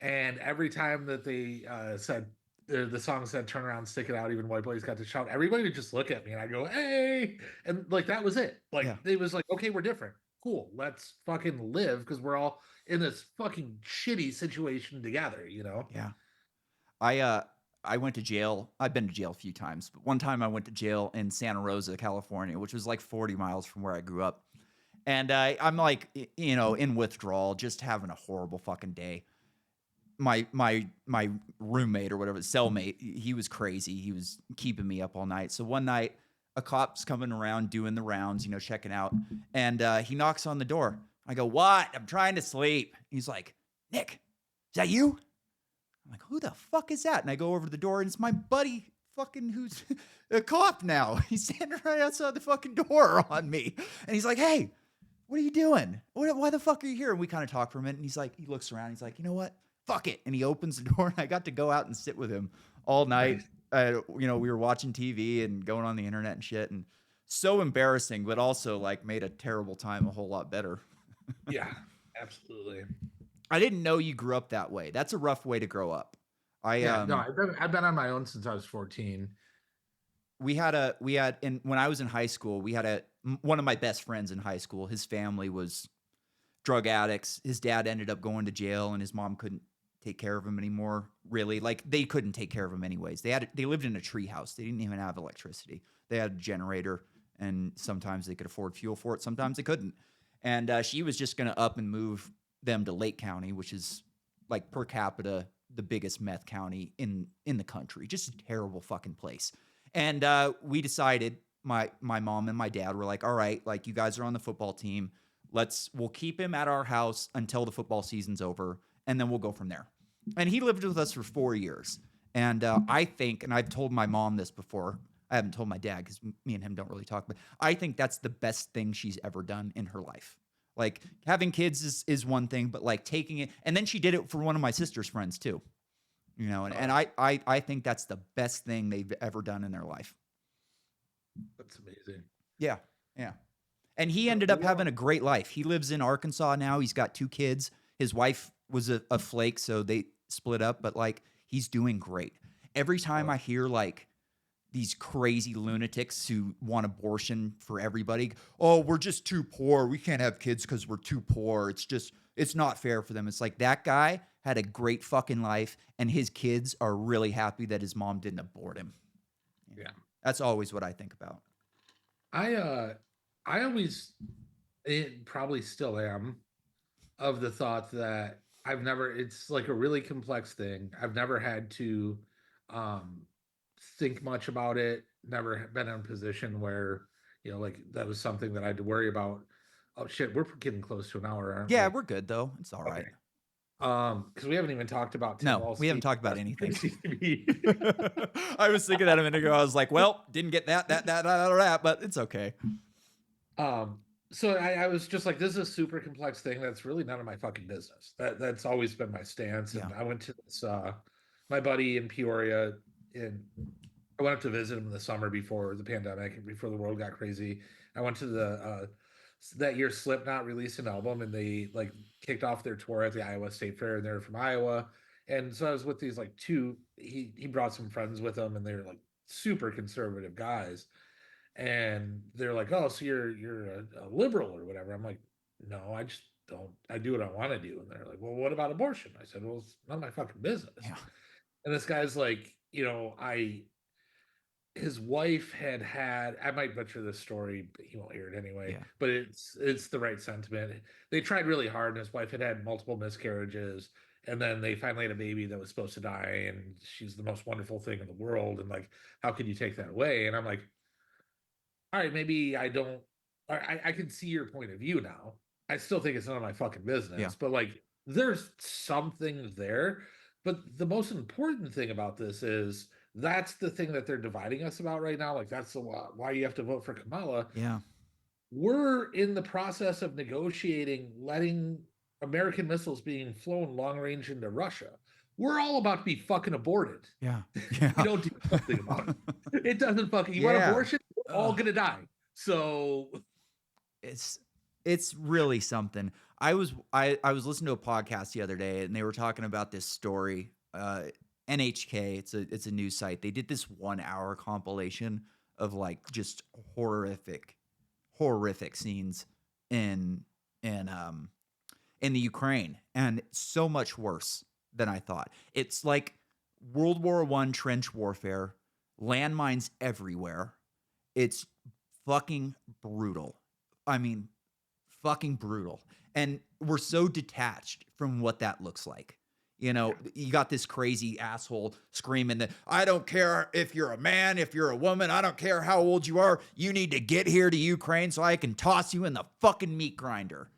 And every time that they said, the song said, turn around, stick it out, even white boys got to shout, everybody would just look at me, and I go, hey. And like, that was it. Like, It was like, okay, we're different. Cool. Let's fucking live, because we're all in this fucking shitty situation together, Yeah. I went to jail. I've been to jail a few times, but one time I went to jail in Santa Rosa, California, which was like 40 miles from where I grew up. And I'm like, in withdrawal, just having a horrible fucking day. My roommate or whatever, cellmate, he was crazy. He was keeping me up all night. So one night, a cop's coming around doing the rounds, checking out, and he knocks on the door. I go, what? I'm trying to sleep. He's like, Nick, is that you? I'm like, who the fuck is that? And I go over to the door, and it's my buddy fucking who's a cop now. He's standing right outside the fucking door on me. And he's like, hey, what are you doing? Why the fuck are you here? And we kind of talk for a minute, and he's like, he looks around, he's like, you know what? Fuck it. And he opens the door, and I got to go out and sit with him all night. We were watching TV and going on the internet and shit. And so embarrassing, but also like made a terrible time a whole lot better. Yeah, absolutely. I didn't know you grew up that way. That's a rough way to grow up. No, I've been on my own since I was 14. When I was in high school, we had one of my best friends in high school. His family was drug addicts. His dad ended up going to jail, and his mom couldn't take care of him anymore. Really, like, they couldn't take care of him anyways. They lived in a tree house. They didn't even have electricity. They had a generator, and sometimes they could afford fuel for it. Sometimes they couldn't. And she was just going to up and move them to Lake County, which is like per capita the biggest meth county in the country. Just a terrible fucking place. And we decided, my mom and my dad were like, all right, like, you guys are on the football team. We'll keep him at our house until the football season's over, and then we'll go from there. And he lived with us for 4 years. And I think, and I've told my mom this before, I haven't told my dad because me and him don't really talk, but I think that's the best thing she's ever done in her life. Like, having kids is one thing, but like taking it, and then she did it for one of my sister's friends too. And I think that's the best thing they've ever done in their life. That's amazing. Yeah. Yeah. And he ended up having a great life. He lives in Arkansas now. He's got 2 kids. His wife was a flake, so they split up, but like, he's doing great. Every time I hear like these crazy lunatics who want abortion for everybody, oh, we're just too poor. We can't have kids because we're too poor. It's not fair for them. It's like, that guy had a great fucking life, and his kids are really happy that his mom didn't abort him. Yeah. That's always what I think about. I always, probably still am, of the thought that it's like a really complex thing. I've never had to think much about it, never been in a position where, like, that was something that I had to worry about. Oh shit, we're getting close to an hour, aren't we? Yeah, we're good though. It's all right. Because we haven't even talked about Tim No, Walz. we haven't talked about anything. TV. I was thinking that a minute ago. I was like, well, didn't get that, but it's okay. So I was just like, this is a super complex thing that's really none of my fucking business. That's always been my stance. And Yeah. I went to this my buddy in Peoria, and I went up to visit him in the summer before the pandemic and before the world got crazy. I went to the that year Slipknot released an album, and they like kicked off their tour at the Iowa State Fair, and they're from Iowa. And so I was with these like he brought some friends with him, and they're like super conservative guys. And they're like, "Oh, so you're a liberal or whatever." I'm like, "No, I just don't. I do what I want to do." And they're like, "Well, what about abortion?" I said, "Well, it's none of my fucking business." Yeah. And this guy's like, his wife had, I might butcher this story, but he won't hear it anyway. Yeah. But it's the right sentiment. They tried really hard, and his wife had multiple miscarriages, and then they finally had a baby that was supposed to die, and she's the most wonderful thing in the world. And like, how could you take that away? And I'm like, all right, maybe I don't. I can see your point of view now. I still think it's none of my fucking business, Yeah. but like, there's something there. But the most important thing about this is that's the thing that they're dividing us about right now. Like, that's the why you have to vote for Kamala. Yeah. We're in the process of negotiating letting American missiles being flown long range into Russia. We're all about to be fucking aborted. Yeah. You don't do something about it. It doesn't fucking. You want abortion? We're all gonna die. So it's really something. I was listening to a podcast the other day, and they were talking about this story. NHK, it's a news site. They did this 1 hour compilation of like just horrific scenes in the Ukraine, and so much worse than I thought. It's like World War I trench warfare, landmines everywhere. It's fucking brutal. I mean, fucking brutal. And we're so detached from what that looks like. You know, you got this crazy asshole screaming that, I don't care if you're a man, if you're a woman, I don't care how old you are. You need to get here to Ukraine so I can toss you in the fucking meat grinder.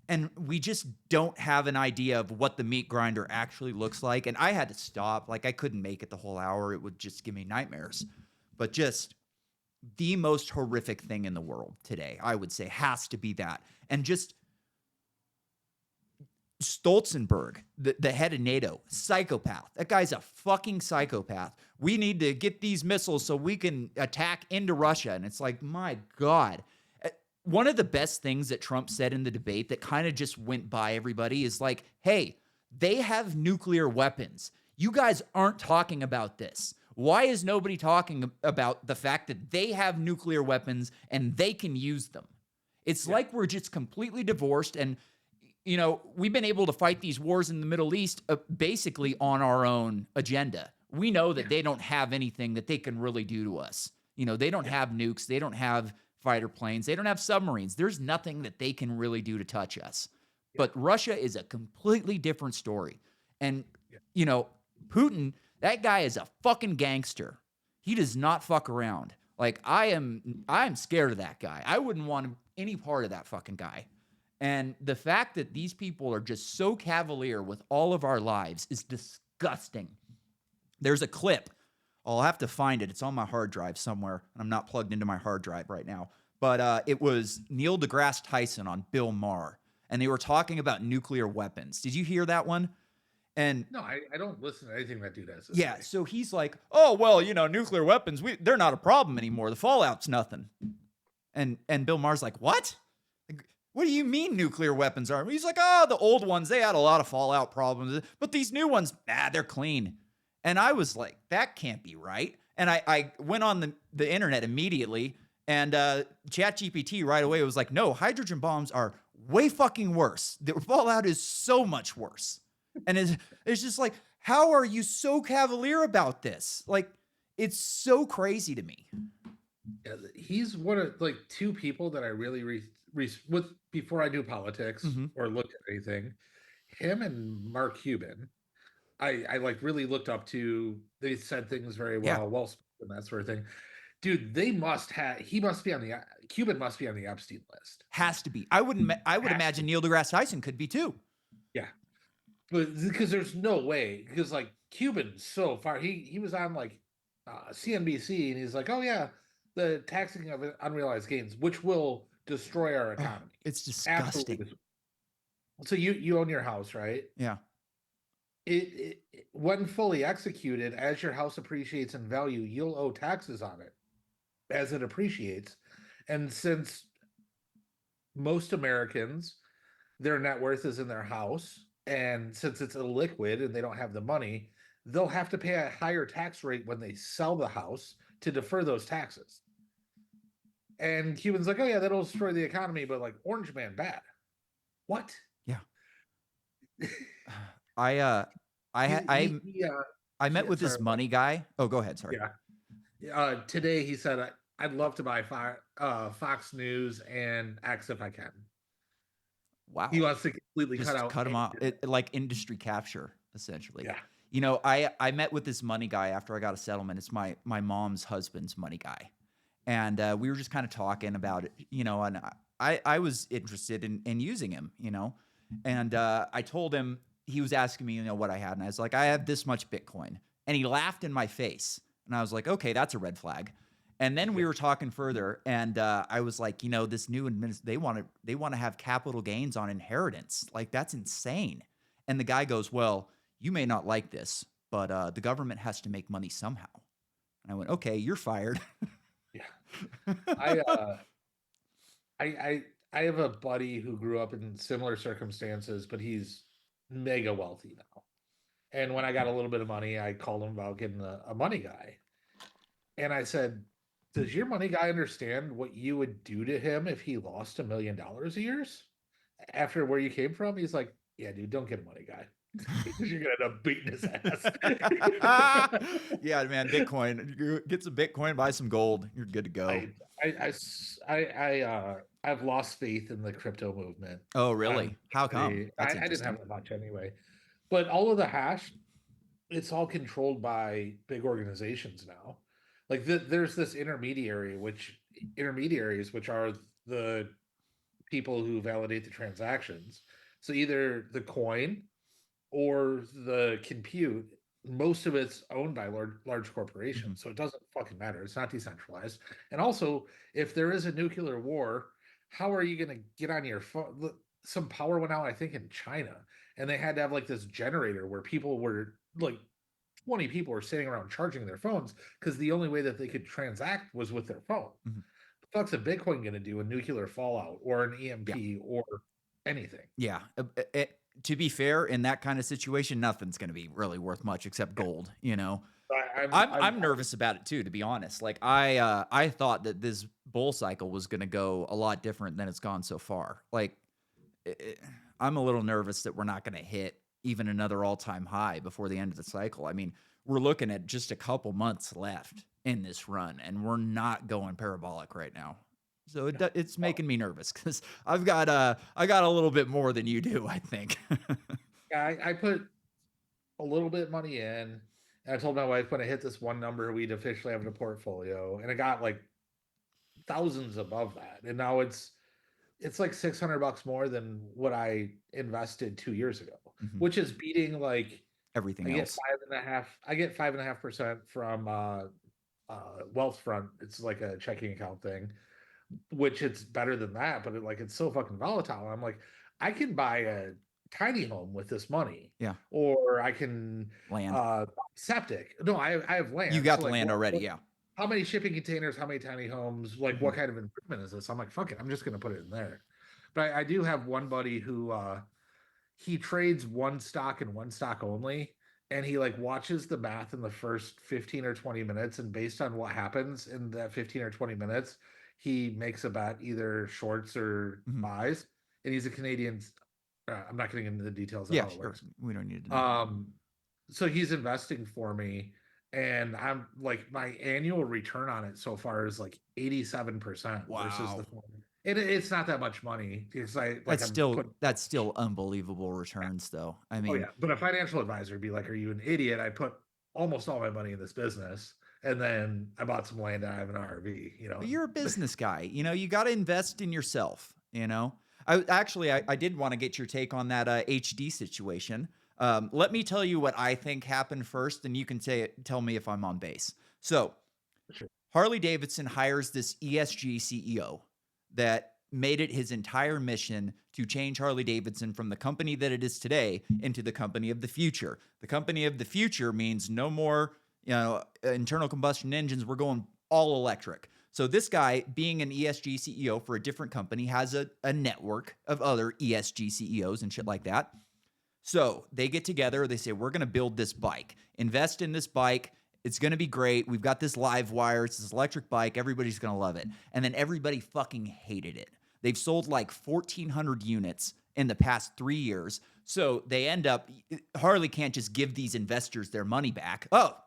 And we just don't have an idea of what the meat grinder actually looks like. And I had to stop. Like, I couldn't make it the whole hour. It would just give me nightmares. But just the most horrific thing in the world today, I would say, has to be that. And just Stoltenberg, the head of NATO, psychopath. That guy's a fucking psychopath. We need to get these missiles so we can attack into Russia. And it's like, my God. One of the best things that Trump said in the debate that kind of just went by everybody is like, hey, they have nuclear weapons. You guys aren't talking about this. Why is nobody talking about the fact that they have nuclear weapons and they can use them? It's like we're just completely divorced. And, you know, we've been able to fight these wars in the Middle East basically on our own agenda. We know that they don't have anything that they can really do to us. You know, they don't have nukes. They don't have fighter planes. They don't have submarines. There's nothing that they can really do to touch us. But Russia is a completely different story. And, you know, Putin, that guy is a fucking gangster. He does not fuck around. Like, I'm scared of that guy. I wouldn't want any part of that fucking guy. And the fact that these people are just so cavalier with all of our lives is disgusting. There's a clip. I'll have to find it. It's on my hard drive somewhere, and I'm not plugged into my hard drive right now. But it was Neil deGrasse Tyson on Bill Maher, and they were talking about nuclear weapons. Did you hear that one? And no, I don't listen to anything that dude has to yeah, say. so he's like, oh, well, you know, nuclear weapons, they're not a problem anymore. The fallout's nothing. And Bill Maher's like, what? Like, what do you mean nuclear weapons aren't? He's like, oh, the old ones, they had a lot of fallout problems. But these new ones, they're clean. And I was like, that can't be right. And I went on the internet immediately, and ChatGPT right away was like, no, hydrogen bombs are way fucking worse. The fallout is so much worse. And it's just like, how are you so cavalier about this? Like, it's so crazy to me. Yeah, he's one of like two people that I really with before I knew politics or looked at anything. Him and Mark Cuban, I like really looked up to. They said things very well spoken, that sort of thing. Dude, Cuban must be on the Epstein list. Has to be. I would imagine Neil deGrasse Tyson could be too. Yeah. because there's no way, because like Cuban's so far, he was on like CNBC, and he's like, oh yeah, the taxing of unrealized gains, which will destroy our Oh, economy. it's Absolutely. disgusting. So you own your house, right? Yeah. When fully executed, as your house appreciates in value, you'll owe taxes on it as it appreciates. And since most Americans, their net worth is in their house, and since it's illiquid and they don't have the money, they'll have to pay a higher tax rate when they sell the house to defer those taxes. And Cuban's like, oh yeah, that'll destroy the economy, but like Orange Man bad. What? Yeah. I uh I He, ha- I met yeah, with sorry. this money guy. Oh, go ahead. Sorry. Yeah. Today he said, I'd love to buy Fox News and X if I can. Wow. He wants to completely Just cut out. cut them off. Like industry capture, essentially. Yeah. You know, I met with this money guy after I got a settlement. It's my mom's husband's money guy, and we were just kind of talking about it. You know, and I was interested in using him. You know, and I told him, he was asking me, you know, what I had, and I was like, I have this much Bitcoin, and he laughed in my face, and I was like, okay, that's a red flag. And then we were talking further, and I was like, you know, this new they want to have capital gains on inheritance. Like, that's insane. And the guy goes, well, you may not like this, but the government has to make money somehow. And I went, okay, you're fired. Yeah. I have a buddy who grew up in similar circumstances, but he's mega wealthy now. And when I got a little bit of money, I called him about getting a money guy. And I said, does your money guy understand what you would do to him if he lost $1 million a year after where you came from? He's like, yeah, dude, don't get a money guy. You're gonna end up beating his ass. Yeah, man, Bitcoin. You get some Bitcoin, buy some gold. You're good to go. I've lost faith in the crypto movement. Oh, really? How come? I didn't have that much anyway. But all of the hash, it's all controlled by big organizations now. Like there's this intermediaries, which are the people who validate the transactions. So either the coin or the compute, most of it's owned by large corporations. So it doesn't fucking matter. It's not decentralized. And also, if there is a nuclear war, how are you going to get on your phone? Some power went out, I think, in China, and they had to have like this generator where people were like 20 people were sitting around charging their phones because the only way that they could transact was with their phone. Mhm. The fuck's a Bitcoin going to do? A nuclear fallout or an EMP or anything? Yeah. To be fair, in that kind of situation, nothing's going to be really worth much except gold. You know, I'm nervous about it too, to be honest. Like I thought that this bull cycle was going to go a lot different than it's gone so far. Like I'm a little nervous that we're not going to hit even another all-time high before the end of the cycle. I mean, we're looking at just a couple months left in this run, and we're not going parabolic right now. So it's making me nervous because I got a little bit more than you do, I think. Yeah, I put a little bit of money in, and I told my wife when I hit this one number, we'd officially have a portfolio, and it got like thousands above that, and now it's like $600 more than what I invested 2 years ago, which is beating like everything else. I get 5.5% from Wealthfront. It's like a checking account thing, which it's better than that, but it's so fucking volatile. I'm like, I can buy a tiny home with this money. Yeah. Or I can land. Septic. No, I have land. You got the land already, yeah. How many shipping containers, how many tiny homes, like what kind of improvement is this? I'm like, fuck it, I'm just gonna put it in there. But I do have one buddy who he trades one stock and one stock only, and he like watches the math in the first 15 or 20 minutes, and based on what happens in that 15 or 20 minutes, he makes a bet, either shorts or buys. And he's a Canadian. I'm not getting into the details of how it works. We don't need to know. So he's investing for me, and I'm like, my annual return on it so far is like 87% versus the it's not that much money because that's still unbelievable returns though. I mean, but a financial advisor would be like, are you an idiot? I put almost all my money in this business, and then I bought some land and I have an RV, you know. But you're a business guy, you know, you got to invest in yourself, you know. I did want to get your take on that HD situation. Let me tell you what I think happened first, and you can tell me if I'm on base. So Sure. Harley Davidson hires this ESG CEO that made it his entire mission to change Harley Davidson from the company that it is today into the company of the future. The company of the future means no more, internal combustion engines. We're going all electric. So this guy, being an ESG CEO for a different company, has a network of other ESG CEOs and shit like that. So they get together, they say, we're going to build this bike, invest in this bike. It's going to be great. We've got this live wire. It's this electric bike. Everybody's going to love it. And then everybody fucking hated it. They've sold like 1,400 units in the past 3 years. So they end up, Harley can't just give these investors their money back. Oh,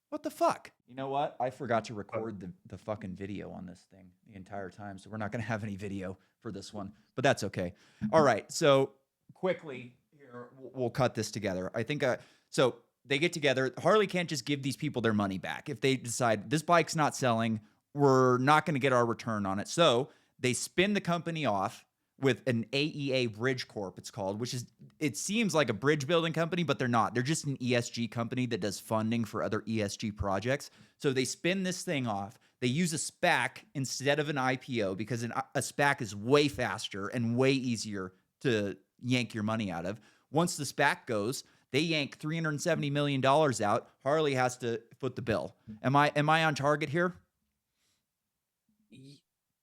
what the fuck? You know what? I forgot to record the fucking video on this thing the entire time. So we're not going to have any video for this one, but that's okay. All right. So quickly here, we'll cut this together. I think, so they get together. Harley can't just give these people their money back. If they decide this bike's not selling, we're not going to get our return on it. So they spin the company off with an AEA Bridge Corp, it's called, which is, it seems like a bridge building company, but they're not. They're just an ESG company that does funding for other ESG projects. So they spin this thing off. They use a SPAC instead of an IPO because a SPAC is way faster and way easier to yank your money out of. Once the SPAC goes, they yank $370 million out. Harley has to foot the bill. Am I on target here?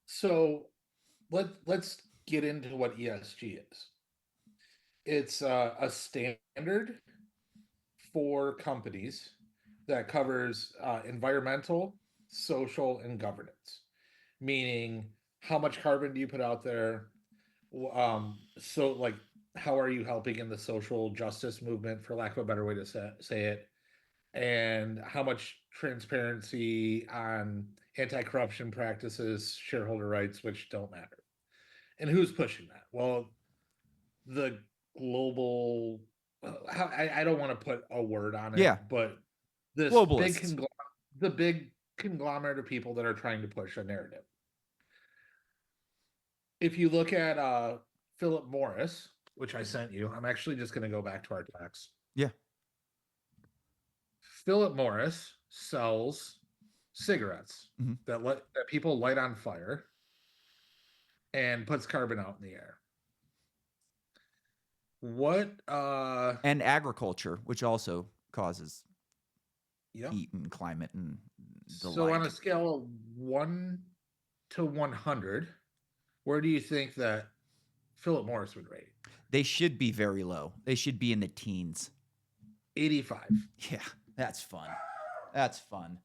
So let's get into what ESG is. It's a standard for companies that covers environmental, social, and governance, meaning how much carbon do you put out there? So like, how are you helping in the social justice movement, for lack of a better way to say it? And how much transparency on anti-corruption practices, shareholder rights, which don't matter. And who's pushing that? Well, the global, I don't want to put a word on it, Yeah. but this Globalists. the big conglomerate of people that are trying to push a narrative. If you look at Philip Morris, which I sent you, I'm actually just going to go back to our text. Yeah. Philip Morris sells cigarettes Mhm. that people light on fire and puts carbon out in the air. What And agriculture, which also causes yeah. heat and climate and the So like. on a scale of 1 to 100, where do you think that Philip Morris would rate? They should be very low. They should be in the teens. 85. Yeah, that's fun. That's fun.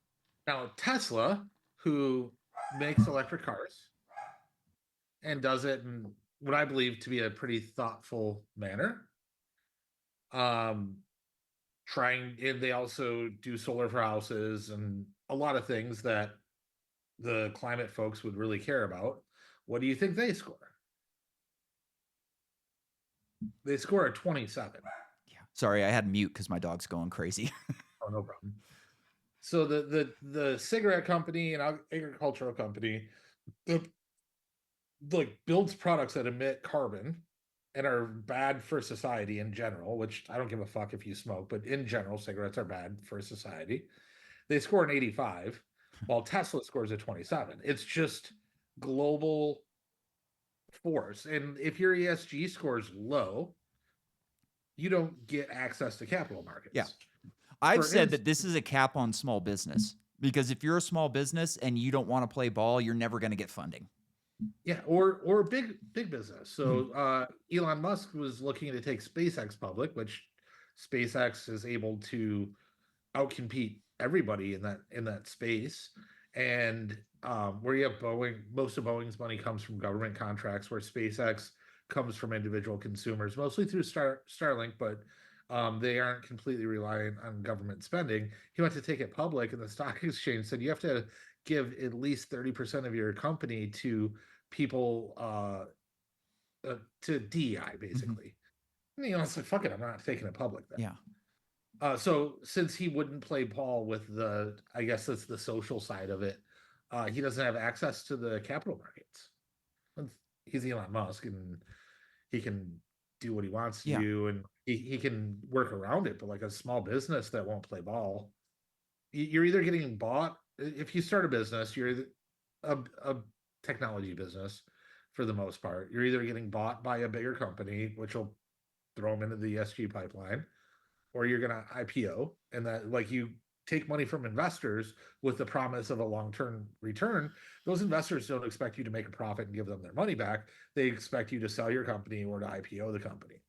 Now Tesla, who makes electric cars and does it in what I believe to be a pretty thoughtful manner. They also do solar for houses and a lot of things that the climate folks would really care about. What do you think they score? They score a 27. Yeah. Sorry, I had mute because my dog's going crazy. Oh, no problem. So the cigarette company and agricultural company, like builds products that emit carbon and are bad for society in general, which I don't give a fuck if you smoke, but in general, cigarettes are bad for society. They score an 85, while Tesla scores a 27. It's just global force. And if your ESG scores low, you don't get access to capital markets. Yeah. I've said that this is a cap on small business because if you're a small business and you don't want to play ball, you're never going to get funding. Yeah, or big business. So Elon Musk was looking to take SpaceX public, which SpaceX is able to outcompete everybody in that space. And where you have Boeing, most of Boeing's money comes from government contracts, where SpaceX comes from individual consumers, mostly through Starlink, but they aren't completely reliant on government spending. He went to take it public, and the stock exchange said you have to give at least 30% of your company to people, to DEI, basically. And Elon's like, fuck it, I'm not taking it public then. Yeah. So since he wouldn't play ball with I guess that's the social side of it, he doesn't have access to the capital markets. He's Elon Musk, and he can do what he wants to Yeah. do, and he can work around it. But like a small business that won't play ball, you're either getting bought. If you start a business, you're a technology business for the most part. You're either getting bought by a bigger company, which will throw them into the ESG pipeline, or you're going to IPO, and that like you take money from investors with the promise of a long-term return. Those investors don't expect you to make a profit and give them their money back. They expect you to sell your company or to IPO the company.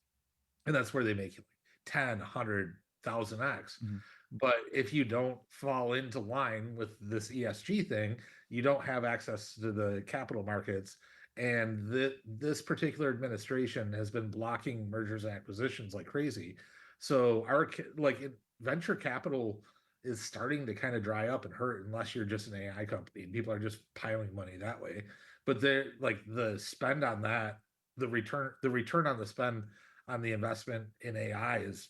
And that's where they make you like 10, 100, 1,000x. Mm-hmm. But if you don't fall into line with this ESG thing, you don't have access to the capital markets. And this particular administration has been blocking mergers and acquisitions like crazy. So our venture capital is starting to kind of dry up and hurt unless you're just an AI company and people are just piling money that way. But they're like the spend on that, the return on the spend on the investment in AI is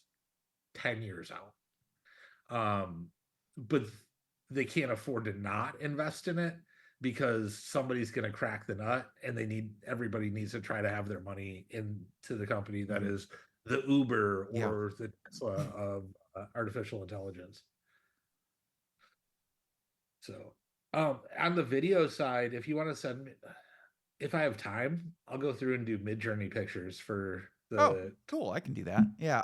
10 years out. But they can't afford to not invest in it because somebody's going to crack the nut, and everybody needs to try to have their money into the company that is the Uber or the Tesla of artificial intelligence. So, on the video side, if you want to send me, if I have time, I'll go through and do mid-journey pictures for the. Oh, cool. I can do that. Yeah.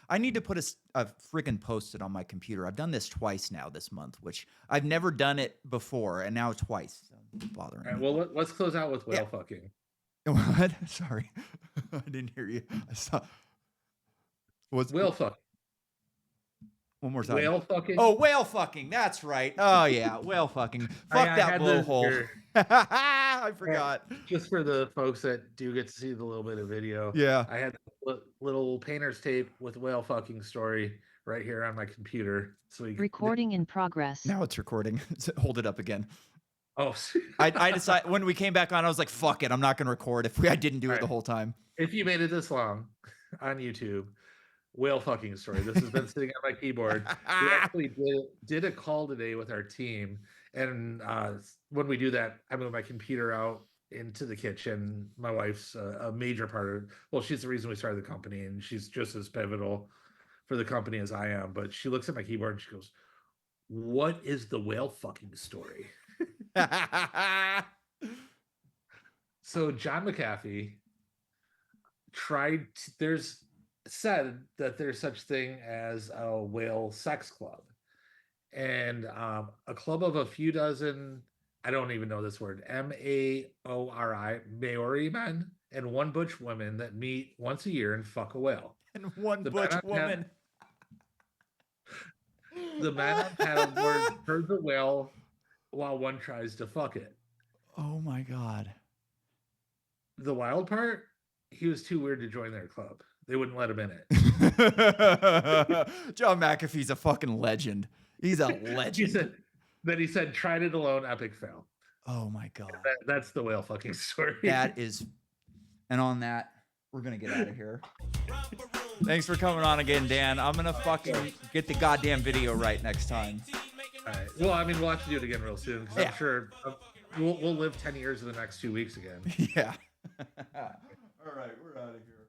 I need to put a freaking post-it on my computer. I've done this twice now this month, which I've never done it before, and now twice. So it's bothering All right, me. well, let's close out with whale fucking. What? Sorry. I didn't hear you. I saw. What's Whale fucking. one more time? Whale fucking. Oh, whale fucking. That's right. Oh yeah, whale fucking. Fuck I that had this blowhole. here. I forgot. Just for the folks that do get to see the little bit of video. Yeah. I had little painter's tape with whale fucking story right here on my computer. So Recording in progress. Now it's recording. Hold it up again. Oh, I decided when we came back on, I was like, "Fuck it, I'm not gonna record if I didn't do it the whole time." If you made it this long on YouTube, whale fucking story. This has been sitting on my keyboard. We actually did a call today with our team, and when we do that, I move my computer out into the kitchen. My wife's a major part of. Well, she's the reason we started the company, and she's just as pivotal for the company as I am. But she looks at my keyboard and she goes, "What is the whale fucking story?" So John McAfee said that there's such thing as a whale sex club, and a club of a few dozen, I don't even know this word, Maori, Maori men and one butch woman that meet once a year and fuck a whale. And one butch woman. The man on paddleboard herds the whale while one tries to fuck it. Oh my god. The wild part, he was too weird to join their club. They wouldn't let him in it. John McAfee's a fucking legend. He's a legend. He said, tried it alone, epic fail. Oh my god. That's the whale fucking story. That is, and on that, we're gonna get out of here. Thanks for coming on again, Dan. I'm gonna fucking get the goddamn video right next time. All right. Well, I mean, we'll have to do it again real soon because I'm sure we'll live 10 years in the next 2 weeks again. Yeah. All right, we're out of here.